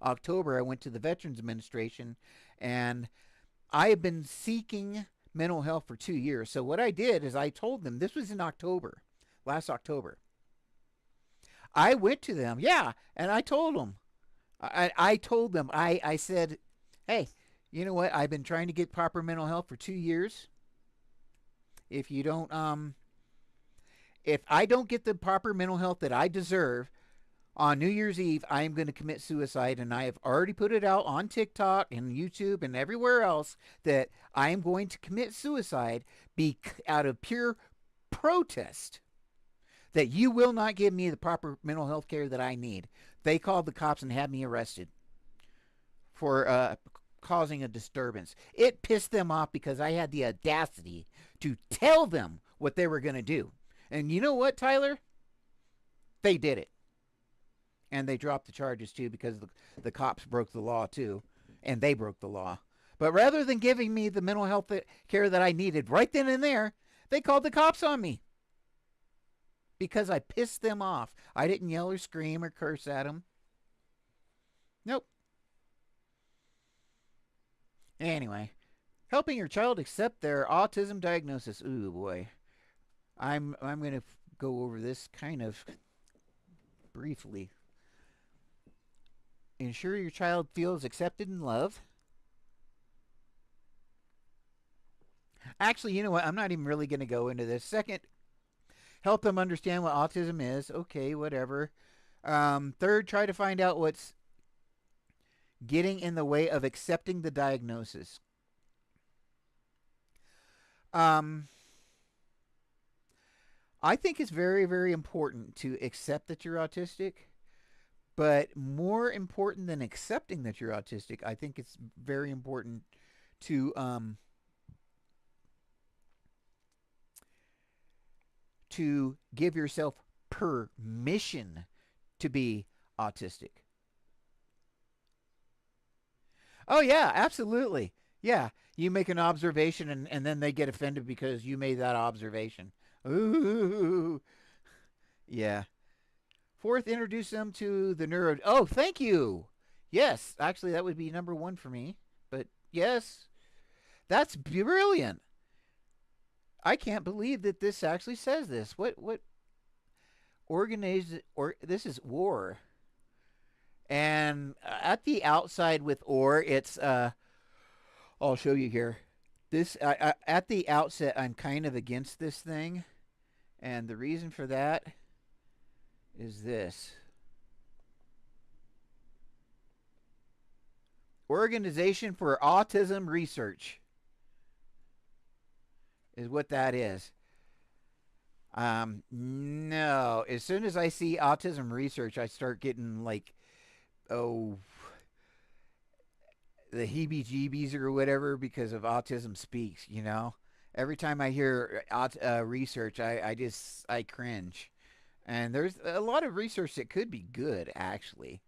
October, I went to the Veterans Administration, and I have been seeking mental health for 2 years. So what I did is I told them, this was in October, last October. I went to them, yeah, and I told them, I said, hey, you know what? I've been trying to get proper mental health for 2 years. If I don't get the proper mental health that I deserve, on New Year's Eve, I am going to commit suicide, and I have already put it out on TikTok and YouTube and everywhere else that I am going to commit suicide out of pure protest that you will not give me the proper mental health care that I need. They called the cops and had me arrested for causing a disturbance. It pissed them off because I had the audacity to tell them what they were going to do. And you know what, Tyler? They did it. And they dropped the charges, too, because the cops broke the law, too. And they broke the law. But rather than giving me the mental health care that I needed right then and there, they called the cops on me. Because I pissed them off. I didn't yell or scream or curse at them. Nope. Anyway, helping your child accept their autism diagnosis. Ooh, boy. I'm going to go over this kind of briefly. Ensure your child feels accepted and loved. Actually, you know what? I'm not even really going to go into this. Second, help them understand what autism is. Okay, whatever. Third, try to find out what's getting in the way of accepting the diagnosis. I think it's very, very important to accept that you're autistic. But more important than accepting that you're autistic, I think it's very important to give yourself permission to be autistic. Oh yeah, absolutely. Yeah, you make an observation and then they get offended because you made that observation. Ooh. Yeah. Fourth, introduce them to the neuro. Oh, thank you. Yes, actually, that would be number one for me. But yes, that's brilliant. I can't believe that this actually says this. What organized or this is war. And at the outside with or, it's I'll show you here. This at the outset, I'm kind of against this thing, and the reason for that is this. Organization for Autism Research is what that is. No. As soon as I see autism research, I start getting like, oh, the heebie-jeebies or whatever because of Autism Speaks, you know? Every time I hear research, I cringe. And there's a lot of research that could be good, actually.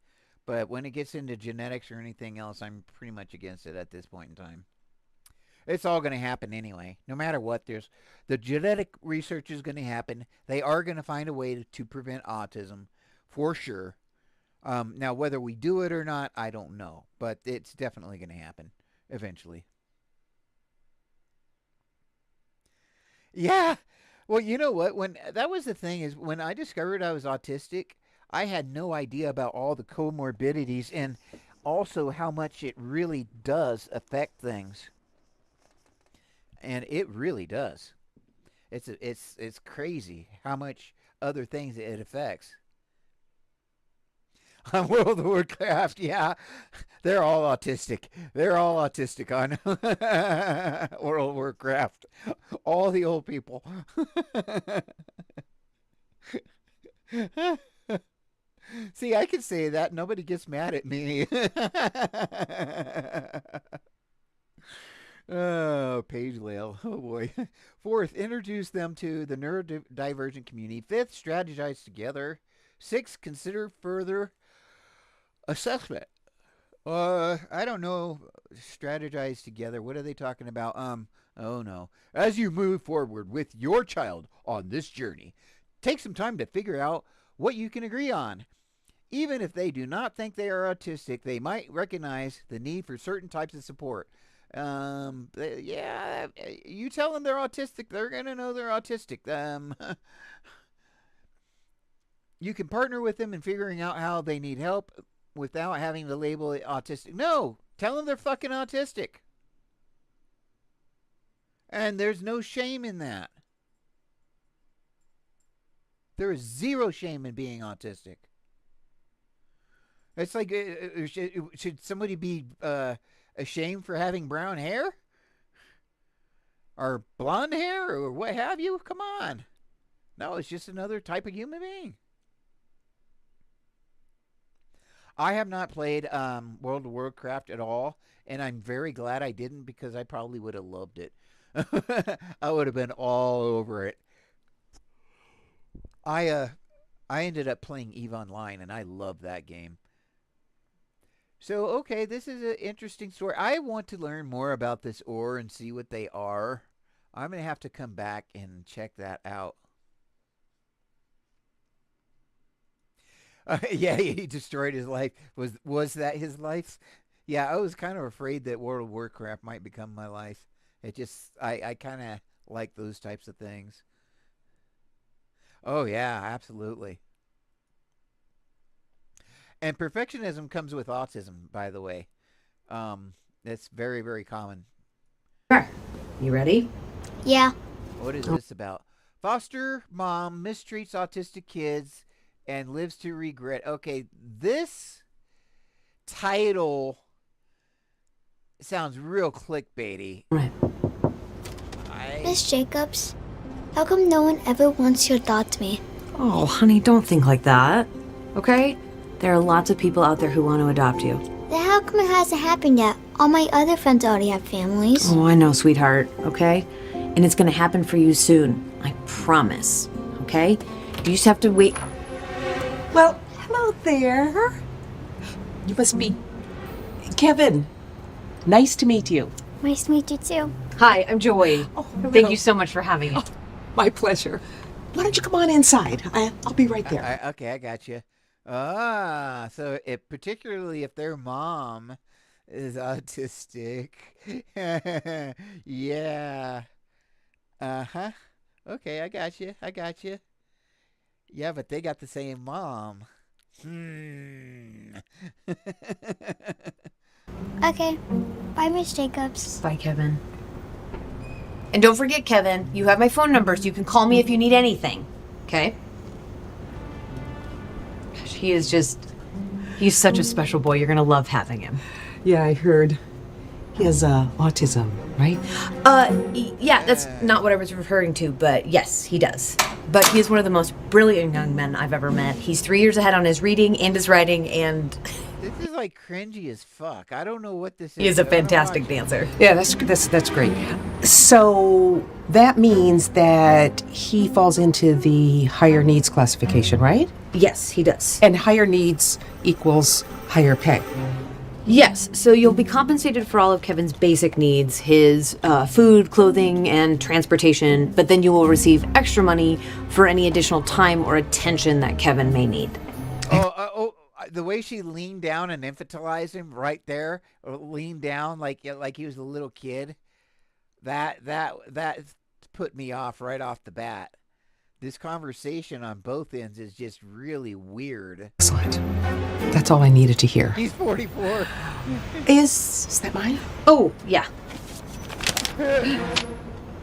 But when it gets into genetics or anything else, I'm pretty much against it at this point in time. It's all going to happen anyway. No matter what, the genetic research is going to happen. They are going to find a way to prevent autism, for sure. Now, whether we do it or not, I don't know. But it's definitely going to happen eventually. Yeah. Well, you know what? When that was the thing is when I discovered I was autistic, I had no idea about all the comorbidities and also how much it really does affect things. And it really does. It's crazy how much other things it affects. On World of Warcraft, yeah, they're all autistic. They're all autistic on World of Warcraft. All the old people. See, I can say that. Nobody gets mad at me. Oh, Page Lail. Oh, boy. Fourth, introduce them to the neurodivergent community. Fifth, strategize together. Sixth, consider further assessment. I don't know. Strategize together. What are they talking about? Oh, no. As you move forward with your child on this journey, take some time to figure out what you can agree on. Even if they do not think they are autistic, they might recognize the need for certain types of support. Yeah, you tell them they're autistic, they're going to know they're autistic. You can partner with them in figuring out how they need help without having to label it autistic. No, tell them they're fucking autistic. And there's no shame in that. There is zero shame in being autistic. It's like, should somebody be ashamed for having brown hair? Or blonde hair? Or what have you? Come on. No, it's just another type of human being. I have not played World of Warcraft at all, and I'm very glad I didn't because I probably would have loved it. I would have been all over it. I ended up playing EVE Online, and I love that game. So, okay, this is an interesting story. I want to learn more about this ore and see what they are. I'm going to have to come back and check that out. Yeah, he destroyed his life. Was that his life? Yeah, I was kind of afraid that World of Warcraft might become my life. It just, I kind of like those types of things. Oh, yeah, absolutely. And perfectionism comes with autism, by the way. It's very, very common. You ready? Yeah. What is this about? Foster mom mistreats autistic kids and lives to regret. Okay, this title sounds real clickbaity. Right. Miss Jacobs, how come no one ever wants to adopt me? Oh, honey, don't think like that. Okay? There are lots of people out there who want to adopt you. Then how come it hasn't happened yet? All my other friends already have families. Oh, I know, sweetheart, okay? And it's gonna happen for you soon. I promise. Okay? You just have to wait. Well, hello there. You must be Kevin. Nice to meet you. Nice to meet you too. Hi, I'm Joy. Hello. Thank you so much for having me. My pleasure. Why don't you come on inside? I'll be right there. Okay, I got you. So particularly if their mom is autistic. Yeah. Uh-huh. Okay, I got you. Yeah, but they got the same mom. Okay. Bye, Miss Jacobs. Bye, Kevin. And don't forget, Kevin, you have my phone number, so you can call me if you need anything. Okay? Gosh, he's such a special boy. You're gonna love having him. Yeah, I heard. He has autism, right? Yeah, that's not what I was referring to, but yes, he does. But he is one of the most brilliant young men I've ever met. He's 3 years ahead on his reading and his writing, and This is like cringy as fuck. I don't know what this is. he is a fantastic dancer. Yeah, that's great. So that means that he falls into the higher needs classification, right? Yes, he does. And higher needs equals higher pay. Yes, so you'll be compensated for all of Kevin's basic needs, his food, clothing, and transportation, but then you will receive extra money for any additional time or attention that Kevin may need. The way she leaned down and infantilized him right there, or leaned down like he was a little kid, that put me off right off the bat. This conversation on both ends is just really weird. Excellent. That's all I needed to hear. He's 44. Is that mine? Oh, yeah.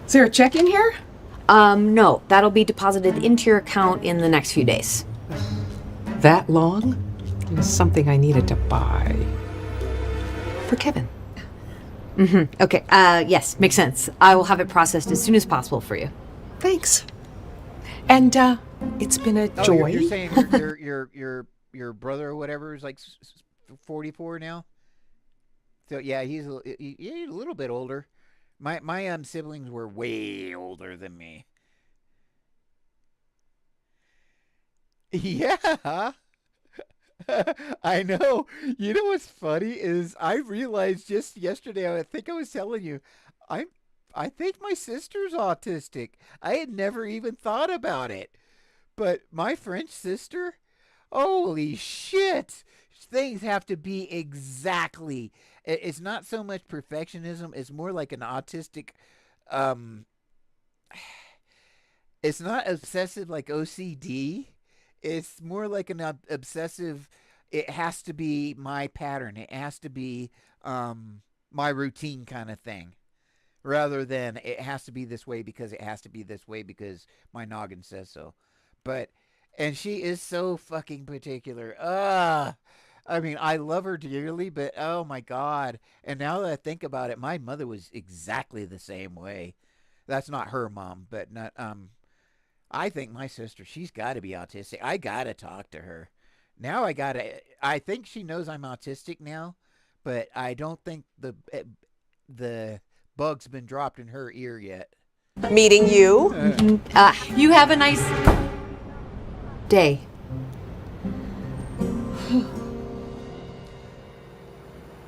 Is there a check in here? No, that'll be deposited into your account in the next few days. That long? It was something I needed to buy. For Kevin. Mm-hmm. Okay, yes, makes sense. I will have it processed as soon as possible for you. Thanks. And, it's been a joy. You're saying your brother or whatever is like 44 now? So yeah, he's a little bit older. My siblings were way older than me. Yeah. I know. You know what's funny is I realized just yesterday, I think I was telling you, I think my sister's autistic. I had never even thought about it. But my French sister, holy shit. Things have to be exactly. It's not so much perfectionism, it's more like an autistic it's not obsessive like OCD. It's more like an obsessive. It has to be my pattern. It has to be my routine kind of thing, rather than it has to be this way because it has to be this way because my noggin says so. And she is so fucking particular. I mean, I love her dearly, but oh my God. And now that I think about it, my mother was exactly the same way. That's not her mom, but not I think my sister, she's got to be autistic. I got to talk to her. Now I think she knows I'm autistic now, but I don't think the bug's been dropped in her ear yet. Meeting you. You have a nice day.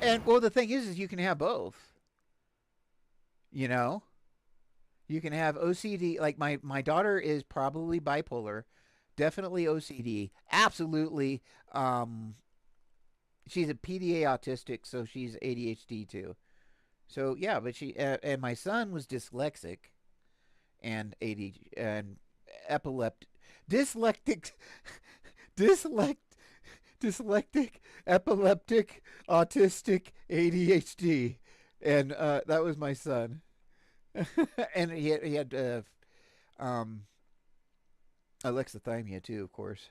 And well, the thing is you can have both. You know? You can have OCD, like my daughter is probably bipolar, definitely OCD, absolutely. She's a PDA autistic, so she's ADHD too. So yeah, but and my son was dyslexic, and epileptic, dyslectic, dyslectic, epileptic, autistic, ADHD, and that was my son. And he had Alexithymia too, of course.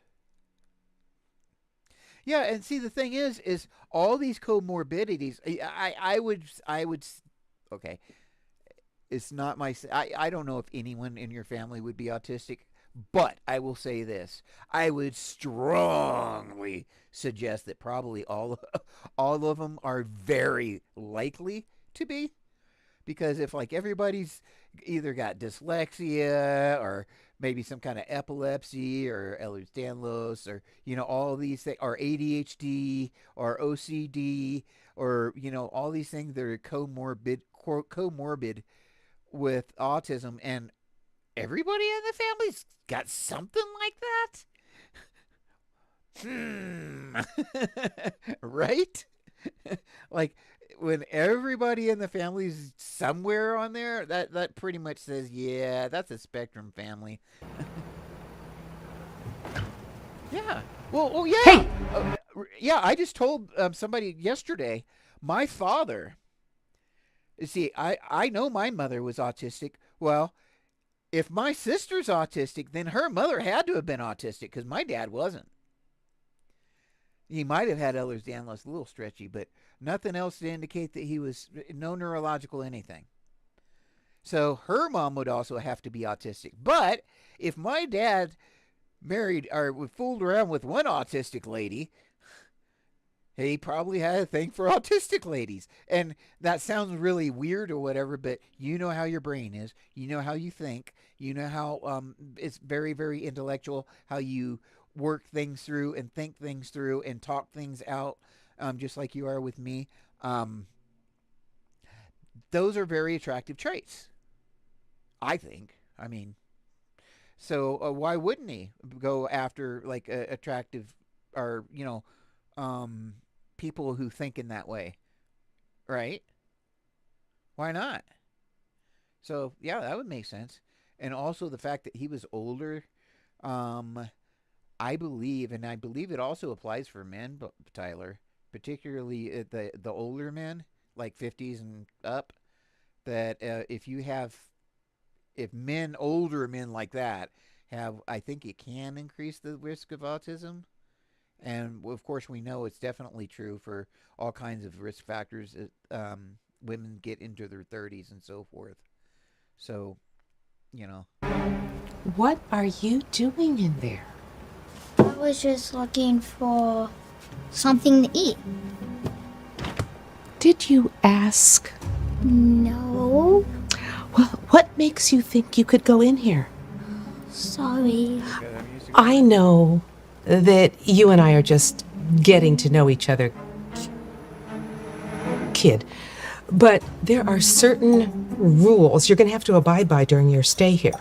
Yeah, and see the thing is all these comorbidities. I would. Okay, it's not my. I don't know if anyone in your family would be autistic, but I will say this: I would strongly suggest that probably all of them are very likely to be, because if like everybody's either got dyslexia or maybe some kind of epilepsy or Ehlers-Danlos or all these things, or ADHD or OCD, or all these things that are comorbid with autism, and everybody in the family's got something like that. Right? Like, when everybody in the family's somewhere on there, that pretty much says, yeah, that's a spectrum family. Yeah. Well, oh yeah. Hey! Yeah, I just told somebody yesterday, my father, you see, I know my mother was autistic. Well, if my sister's autistic, then her mother had to have been autistic, because my dad wasn't. He might have had Ehlers-Danlos, a little stretchy, but nothing else to indicate that he was no neurological anything. So her mom would also have to be autistic. But if my dad married or fooled around with one autistic lady, he probably had a thing for autistic ladies. And that sounds really weird or whatever, but you know how your brain is. You know how you think. You know how it's very, very intellectual, how you work things through and think things through and talk things out, just like you are with me. Those are very attractive traits, I think. I mean, so why wouldn't he go after like attractive or people who think in that way, right? Why not? So yeah, that would make sense. And also the fact that he was older, I believe, and I believe it also applies for men, but Tyler, particularly the older men, like 50s and up, that if older men like that have, I think it can increase the risk of autism. And of course, we know it's definitely true for all kinds of risk factors that women get into their 30s and so forth. So, What are you doing in there? I was just looking for something to eat. Did you ask? No. Well, what makes you think you could go in here? Sorry. I know that you and I are just getting to know each other, kid. But there are certain rules you're going to have to abide by during your stay here.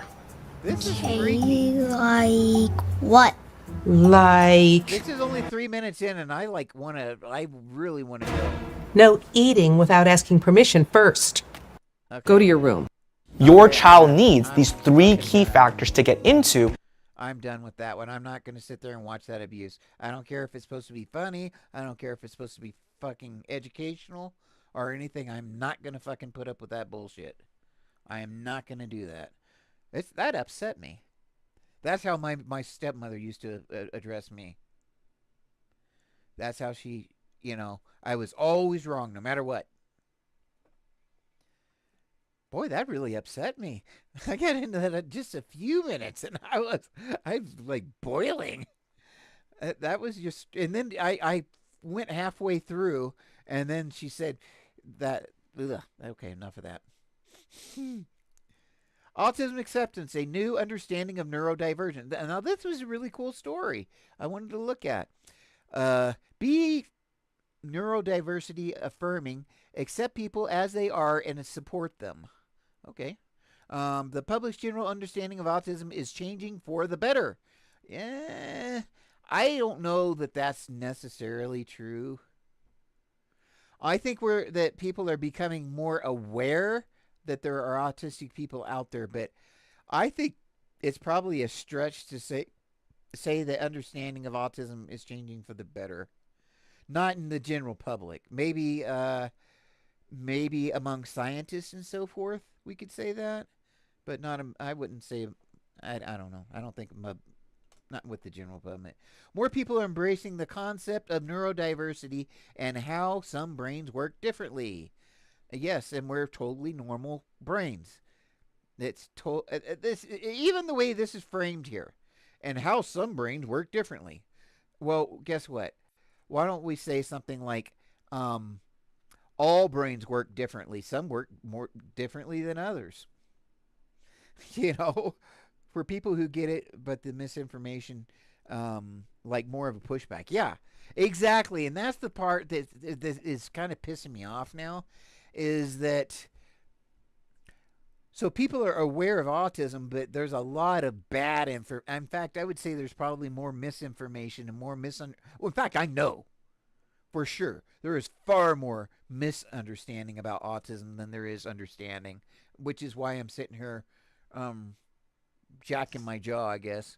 Okay, like what? Like... This is only 3 minutes in, and I really want to go. No eating without asking permission first. Okay. Go to your room. Your child needs these 3 key factors to get into. I'm done with that one. I'm not going to sit there and watch that abuse. I don't care if it's supposed to be funny. I don't care if it's supposed to be fucking educational or anything. I'm not going to fucking put up with that bullshit. I am not going to do that. That upset me. That's how my stepmother used to address me. That's how she, I was always wrong no matter what. Boy, that really upset me. I got into that in just a few minutes, and I was like boiling. That was just, and then I went halfway through, and then she said that. Ugh, okay, enough of that. Autism Acceptance, a new understanding of neurodivergent. Now, this was a really cool story I wanted to look at. Be neurodiversity affirming, accept people as they are, and support them. Okay. The public's general understanding of autism is changing for the better. Yeah, I don't know that that's necessarily true. I think that people are becoming more aware that there are autistic people out there, but I think it's probably a stretch to say the understanding of autism is changing for the better. Not in the general public. Maybe among scientists and so forth, we could say that, but not. I wouldn't say. I don't know. I don't think not with the general public. More people are embracing the concept of neurodiversity and how some brains work differently. Yes, and we're totally normal brains. It's this even the way this is framed here, and how some brains work differently. Well, guess what? Why don't we say something like, all brains work differently. Some work more differently than others. You know, for people who get it, but the misinformation, like more of a pushback. Yeah, exactly. And that's the part that is kind of pissing me off now, is that so people are aware of autism, but there's a lot of bad info. In fact, I would say there's probably more misinformation and more well, in fact, I know for sure there is far more misunderstanding about autism than there is understanding, which is why I'm sitting here jacking my jaw, I guess.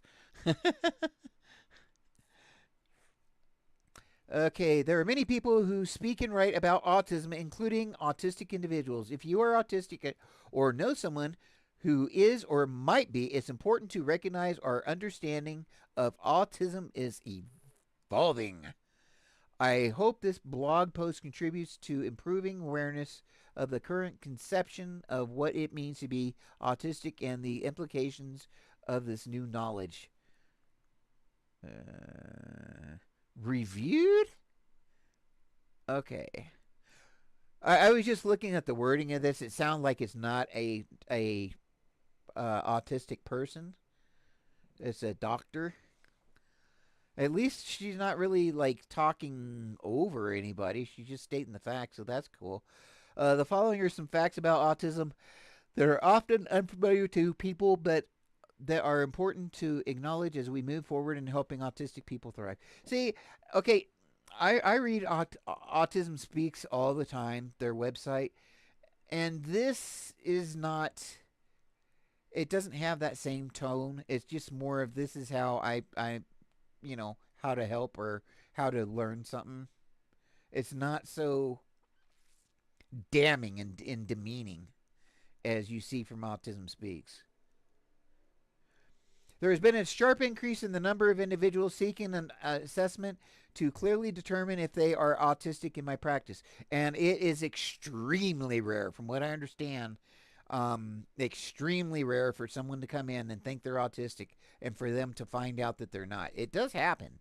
Okay, there are many people who speak and write about autism, including autistic individuals. If you are autistic or know someone who is or might be, it's important to recognize our understanding of autism is evolving. I hope this blog post contributes to improving awareness of the current conception of what it means to be autistic and the implications of this new knowledge. Reviewed? Okay. I was just looking at the wording of this. It sounds like it's not a autistic person. It's a doctor. At least she's not really like talking over anybody. She's just stating the facts, so that's cool. The following are some facts about autism that are often unfamiliar to people, but that are important to acknowledge as we move forward in helping autistic people thrive. See, okay, I read Autism Speaks all the time, their website, and this is not, it doesn't have that same tone. It's just more of this is how I how to help or how to learn something. It's not so damning and demeaning as you see from Autism Speaks. There has been a sharp increase in the number of individuals seeking an assessment to clearly determine if they are autistic in my practice. And it is extremely rare, from what I understand, extremely rare for someone to come in and think they're autistic and for them to find out that they're not. It does happen,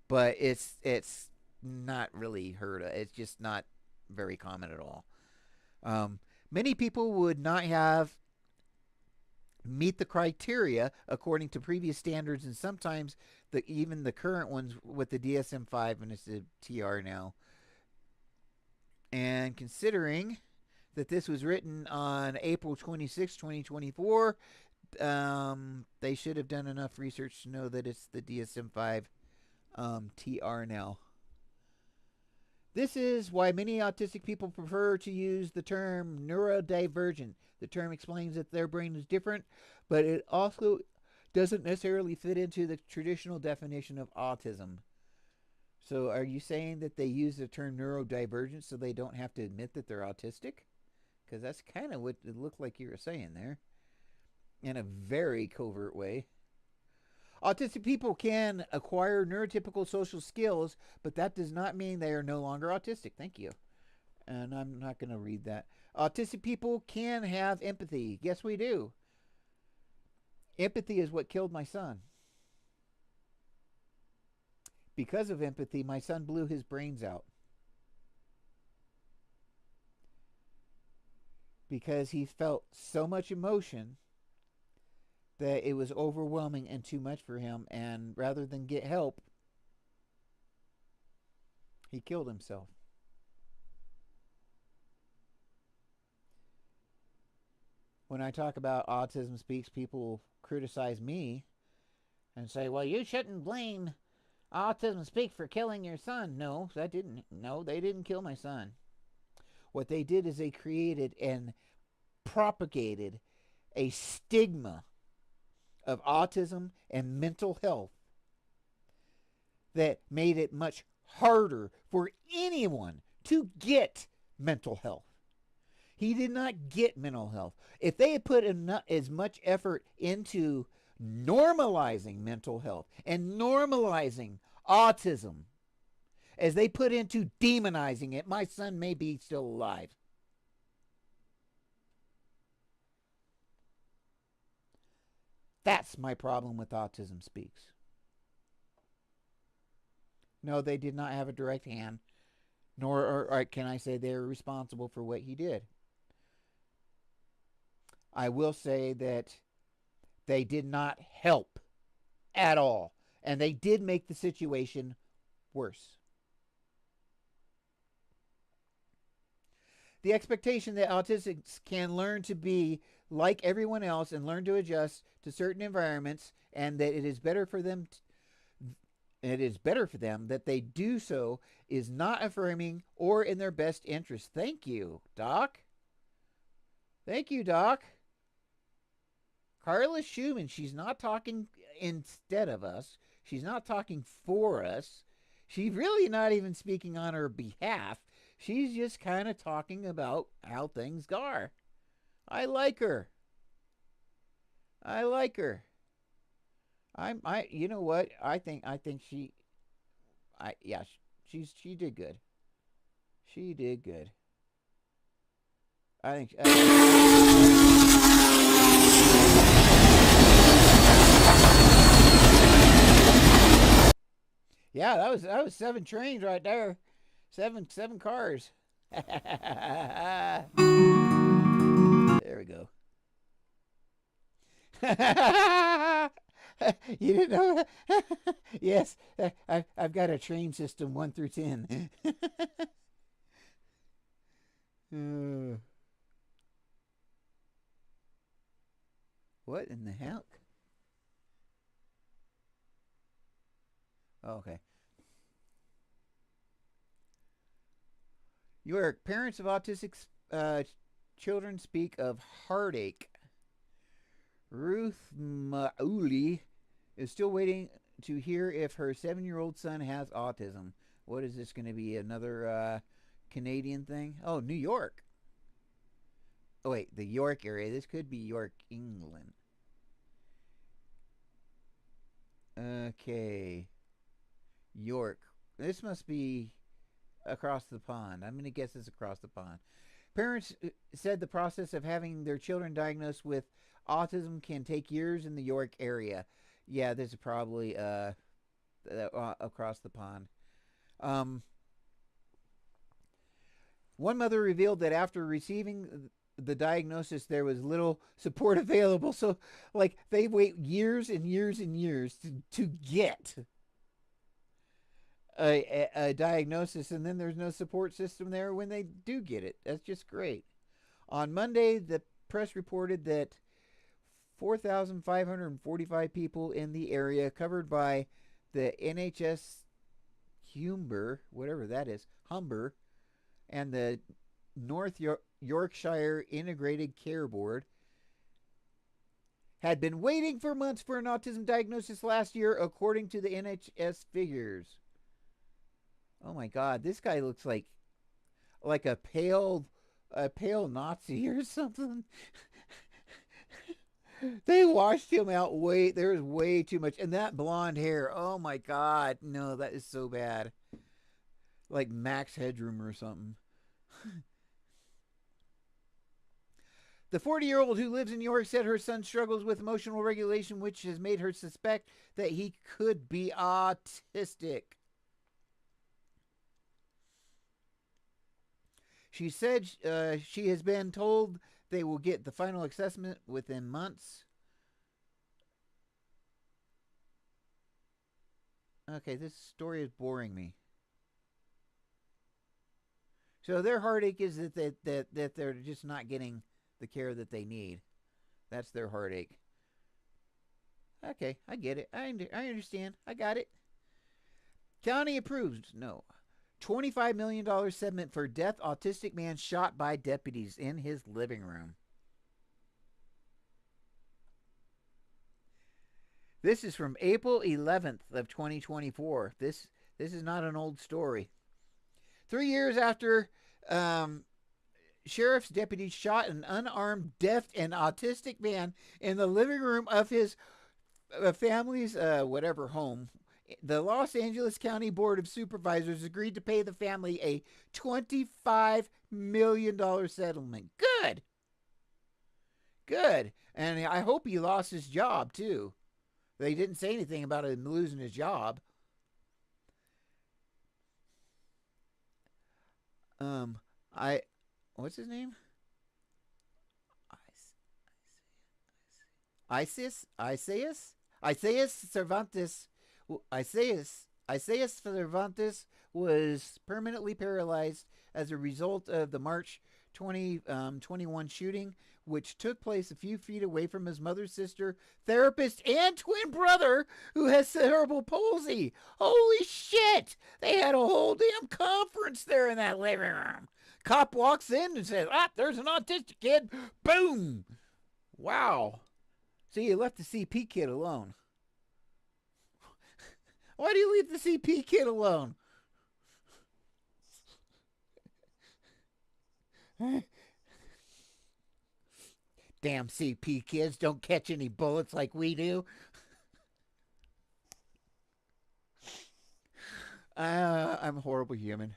but it's not really heard of. It's just not very common at all. Many people would not have meet the criteria according to previous standards, and sometimes even the current ones with the DSM-5, and it's the TR now. And considering that this was written on April 26, 2024, they should have done enough research to know that it's the DSM-5 TR now. This is why many autistic people prefer to use the term neurodivergent. The term explains that their brain is different, but it also doesn't necessarily fit into the traditional definition of autism. So are you saying that they use the term neurodivergent so they don't have to admit that they're autistic? Because that's kind of what it looked like you were saying there, in a very covert way. Autistic people can acquire neurotypical social skills, but that does not mean they are no longer autistic. Thank you. And I'm not going to read that. Autistic people can have empathy. Yes, we do. Empathy is what killed my son. Because of empathy, my son blew his brains out. Because he felt so much emotion that it was overwhelming and too much for him, and rather than get help, he killed himself. When I talk about Autism Speaks, people criticize me and say, well, you shouldn't blame Autism Speaks for killing your son. No, they didn't kill my son. What they did is they created and propagated a stigma of autism and mental health that made it much harder for anyone to get mental health. He did not get mental health. If they had put as much effort into normalizing mental health and normalizing autism as they put into demonizing it. My son may be still alive. That's my problem with Autism Speaks. No, they did not have a direct hand, nor or can I say they're responsible for what he did. I will say that they did not help at all, and they did make the situation worse. The expectation that autistics can learn to be like everyone else and learn to adjust to certain environments, and that it is better for them that they do so, is not affirming or in their best interest. Thank you, Doc. Thank you, Doc. Carla Schumann, she's not talking instead of us. She's not talking for us. She's really not even speaking on our behalf. She's just kind of talking about how things are. I like her. I like her. You know what? I think she she did good. She did good. I think yeah, that was 7 trains right there. Seven cars. There we go. You didn't know that? Yes, I've got a train system 1 through 10. What in the heck? Oh, okay. Your parents of autistic children speak of heartache. Ruth Mauli is still waiting to hear if her 7-year-old son has autism. What is this going to be? Another Canadian thing? Oh, New York. Oh, wait, the York area. This could be York, England. Okay. York. This must be across the pond. I'm going to guess it's across the pond. Parents said the process of having their children diagnosed with autism can take years in the York area. Yeah, this is probably across the pond. One mother revealed that after receiving the diagnosis, there was little support available. So, like, they wait years and years and years to get a diagnosis, and then there's no support system there when they do get it. That's just great. On Monday, the press reported that 4,545 people in the area covered by the NHS Humber, whatever that is, Humber, and the North Yorkshire Integrated Care Board had been waiting for months for an autism diagnosis last year, according to the NHS figures. Oh my God, this guy looks like a pale Nazi or something. They washed him out there's way too much. And that blonde hair, oh my God, no, that is so bad. Like Max Headroom or something. The 40-year-old who lives in New York said her son struggles with emotional regulation, which has made her suspect that he could be autistic. She said she has been told they will get the final assessment within months. Okay, this story is boring me. So their heartache is that they're just not getting the care that they need. That's their heartache. Okay, I get it. I understand. I got it. County approves. No. $25 million settlement for death autistic man shot by deputies in his living room. This is from April 11th of 2024. This is not an old story. 3 years after sheriff's deputies shot an unarmed, deaf, and autistic man in the living room of his a family's whatever home, the Los Angeles County Board of Supervisors agreed to pay the family a $25 million settlement. Good. Good. And I hope he lost his job too. They didn't say anything about him losing his job. I what's his name? Isaias Cervantes was permanently paralyzed as a result of the March 2021 shooting, which took place a few feet away from his mother's sister, therapist, and twin brother who has cerebral palsy. Holy shit! They had a whole damn conference there in that living room. Cop walks in and says, there's an autistic kid. Boom! Wow. See, you left the CP kid alone. Why do you leave the CP kid alone? Damn CP kids don't catch any bullets like we do. I'm a horrible human.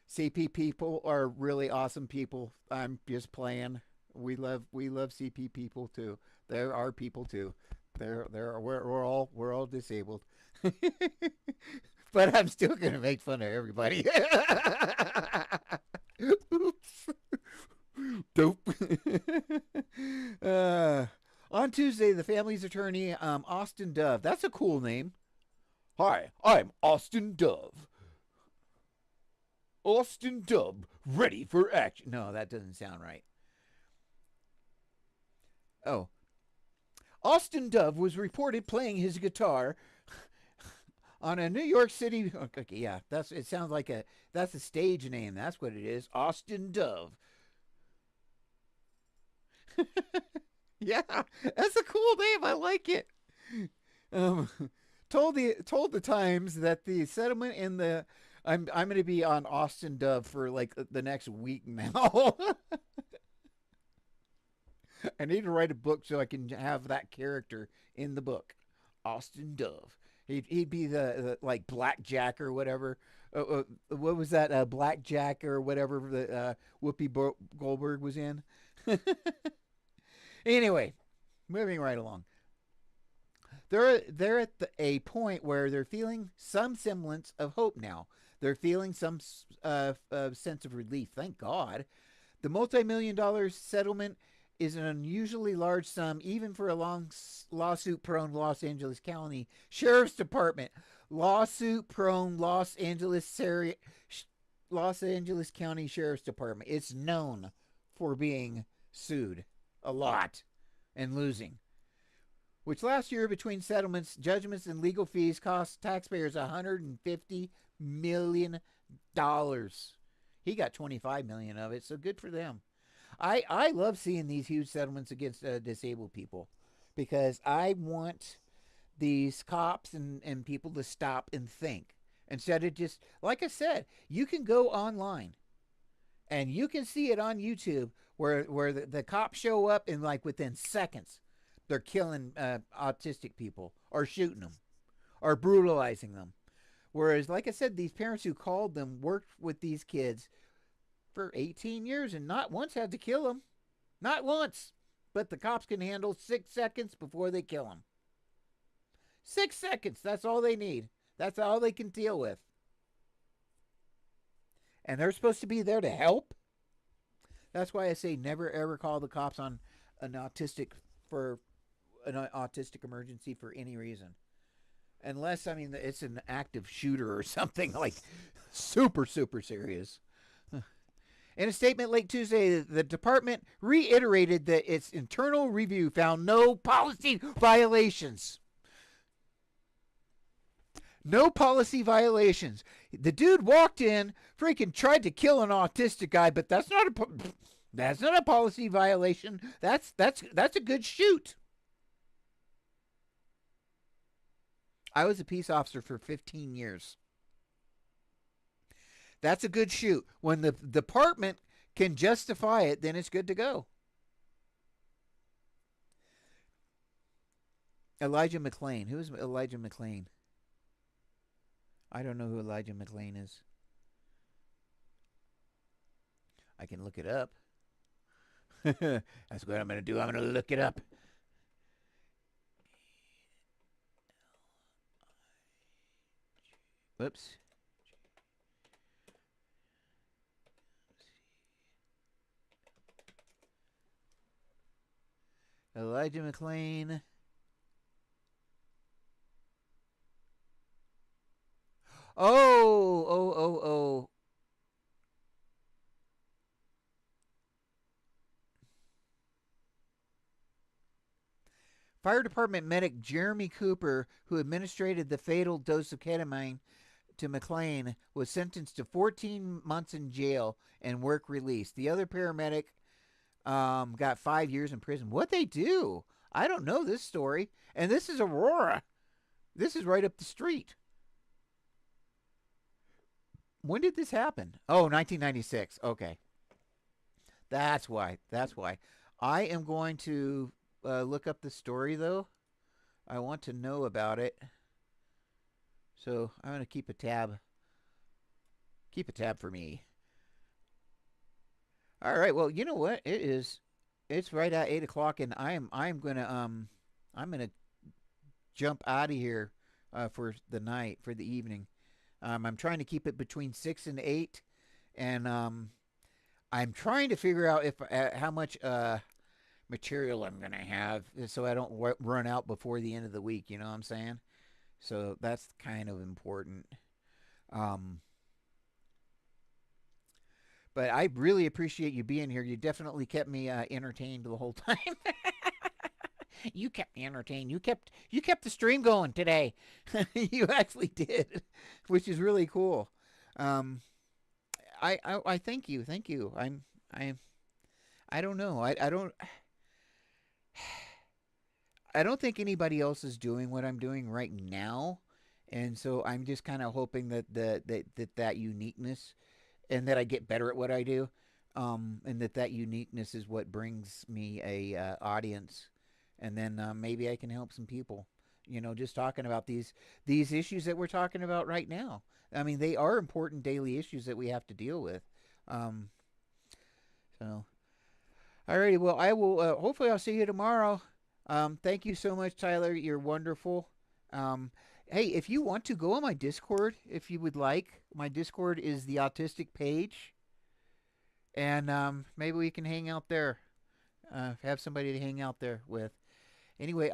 CP people are really awesome people. I'm just playing. We love CP people too. They're our people too. We're all disabled. But I'm still gonna make fun of everybody. Oops. Dope. On Tuesday, the family's attorney, Austin Dove. That's a cool name. Hi, I'm Austin Dove. Austin Dove, ready for action. No, that doesn't sound right. Oh. Austin Dove was reported playing his guitar on a New York City. Okay, yeah, it sounds like that's a stage name. That's what it is. Austin Dove. Yeah, that's a cool name. I like it. Told the Times that the settlement in the I'm going to be on Austin Dove for like the next week now. I need to write a book so I can have that character in the book. Austin Dove. He'd be the like Blackjack or whatever. What was that? Blackjack or whatever that Whoopi Goldberg was in. Anyway, moving right along. They're at a point where they're feeling some semblance of hope now. They're feeling some sense of relief. Thank God. The multi-million-dollar settlement is an unusually large sum, even for a long lawsuit-prone Los Angeles County Sheriff's Department. Lawsuit-prone Los Angeles County Sheriff's Department. It's known for being sued a lot and losing. Which last year, between settlements, judgments, and legal fees, cost taxpayers $150 million. He got $25 million of it, so good for them. I love seeing these huge settlements against disabled people because I want these cops and people to stop and think instead of just, like I said, you can go online and you can see it on YouTube where the cops show up and like within seconds they're killing autistic people or shooting them or brutalizing them. Whereas, like I said, these parents who called them worked with these kids for 18 years and not once had to kill them. Not once. But the cops can handle 6 seconds before they kill them. 6 seconds. That's all they need. That's all they can deal with. And they're supposed to be there to help. That's why I say never ever call the cops on an autistic emergency for any reason. Unless, I mean, it's an active shooter or something like super, super serious. In a statement late Tuesday, the department reiterated that its internal review found no policy violations. No policy violations. The dude walked in, freaking tried to kill an autistic guy, but that's not a policy violation. That's a good shoot. I was a peace officer for 15 years. That's a good shoot. When the department can justify it, then it's good to go. Elijah McClain. Who is Elijah McClain? I don't know who Elijah McClain is. I can look it up. That's what I'm going to do. I'm going to look it up. Whoops. Elijah McClain. Oh. Fire Department medic Jeremy Cooper, who administered the fatal dose of ketamine to McClain, was sentenced to 14 months in jail and work release. The other paramedic got 5 years in prison. What they do? I don't know this story. And this is Aurora. This is right up the street. When did this happen? Oh, 1996. Okay. That's why. I am going to look up the story, though. I want to know about it. So I'm going to keep a tab. Keep a tab for me. All right. Well, you know what? It's right at 8 o'clock, and I'm gonna jump out of here for the night, for the evening. I'm trying to keep it between 6 and 8, and I'm trying to figure out if how much material I'm gonna have, so I don't run out before the end of the week. You know what I'm saying? So that's kind of important. But I really appreciate you being here. You definitely kept me entertained the whole time. You kept me entertained. You kept the stream going today. You actually did, which is really cool. I thank you. I don't know. I don't think anybody else is doing what I'm doing right now, and so I'm just kind of hoping that that uniqueness, and that I get better at what I do, and that uniqueness is what brings me a audience, and then maybe I can help some people. Just talking about these issues that we're talking about right now. I mean, they are important daily issues that we have to deal with. So, alrighty. Well, I will. Hopefully, I'll see you tomorrow. Thank you so much, Tyler. You're wonderful. Hey, if you want to go on my Discord, if you would like, my Discord is the Autistic Page, and maybe we can hang out there. Have somebody to hang out there with. Anyway,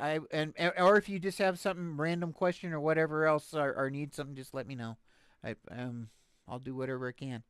or if you just have some random question or whatever else, or need something, just let me know. I'll do whatever I can.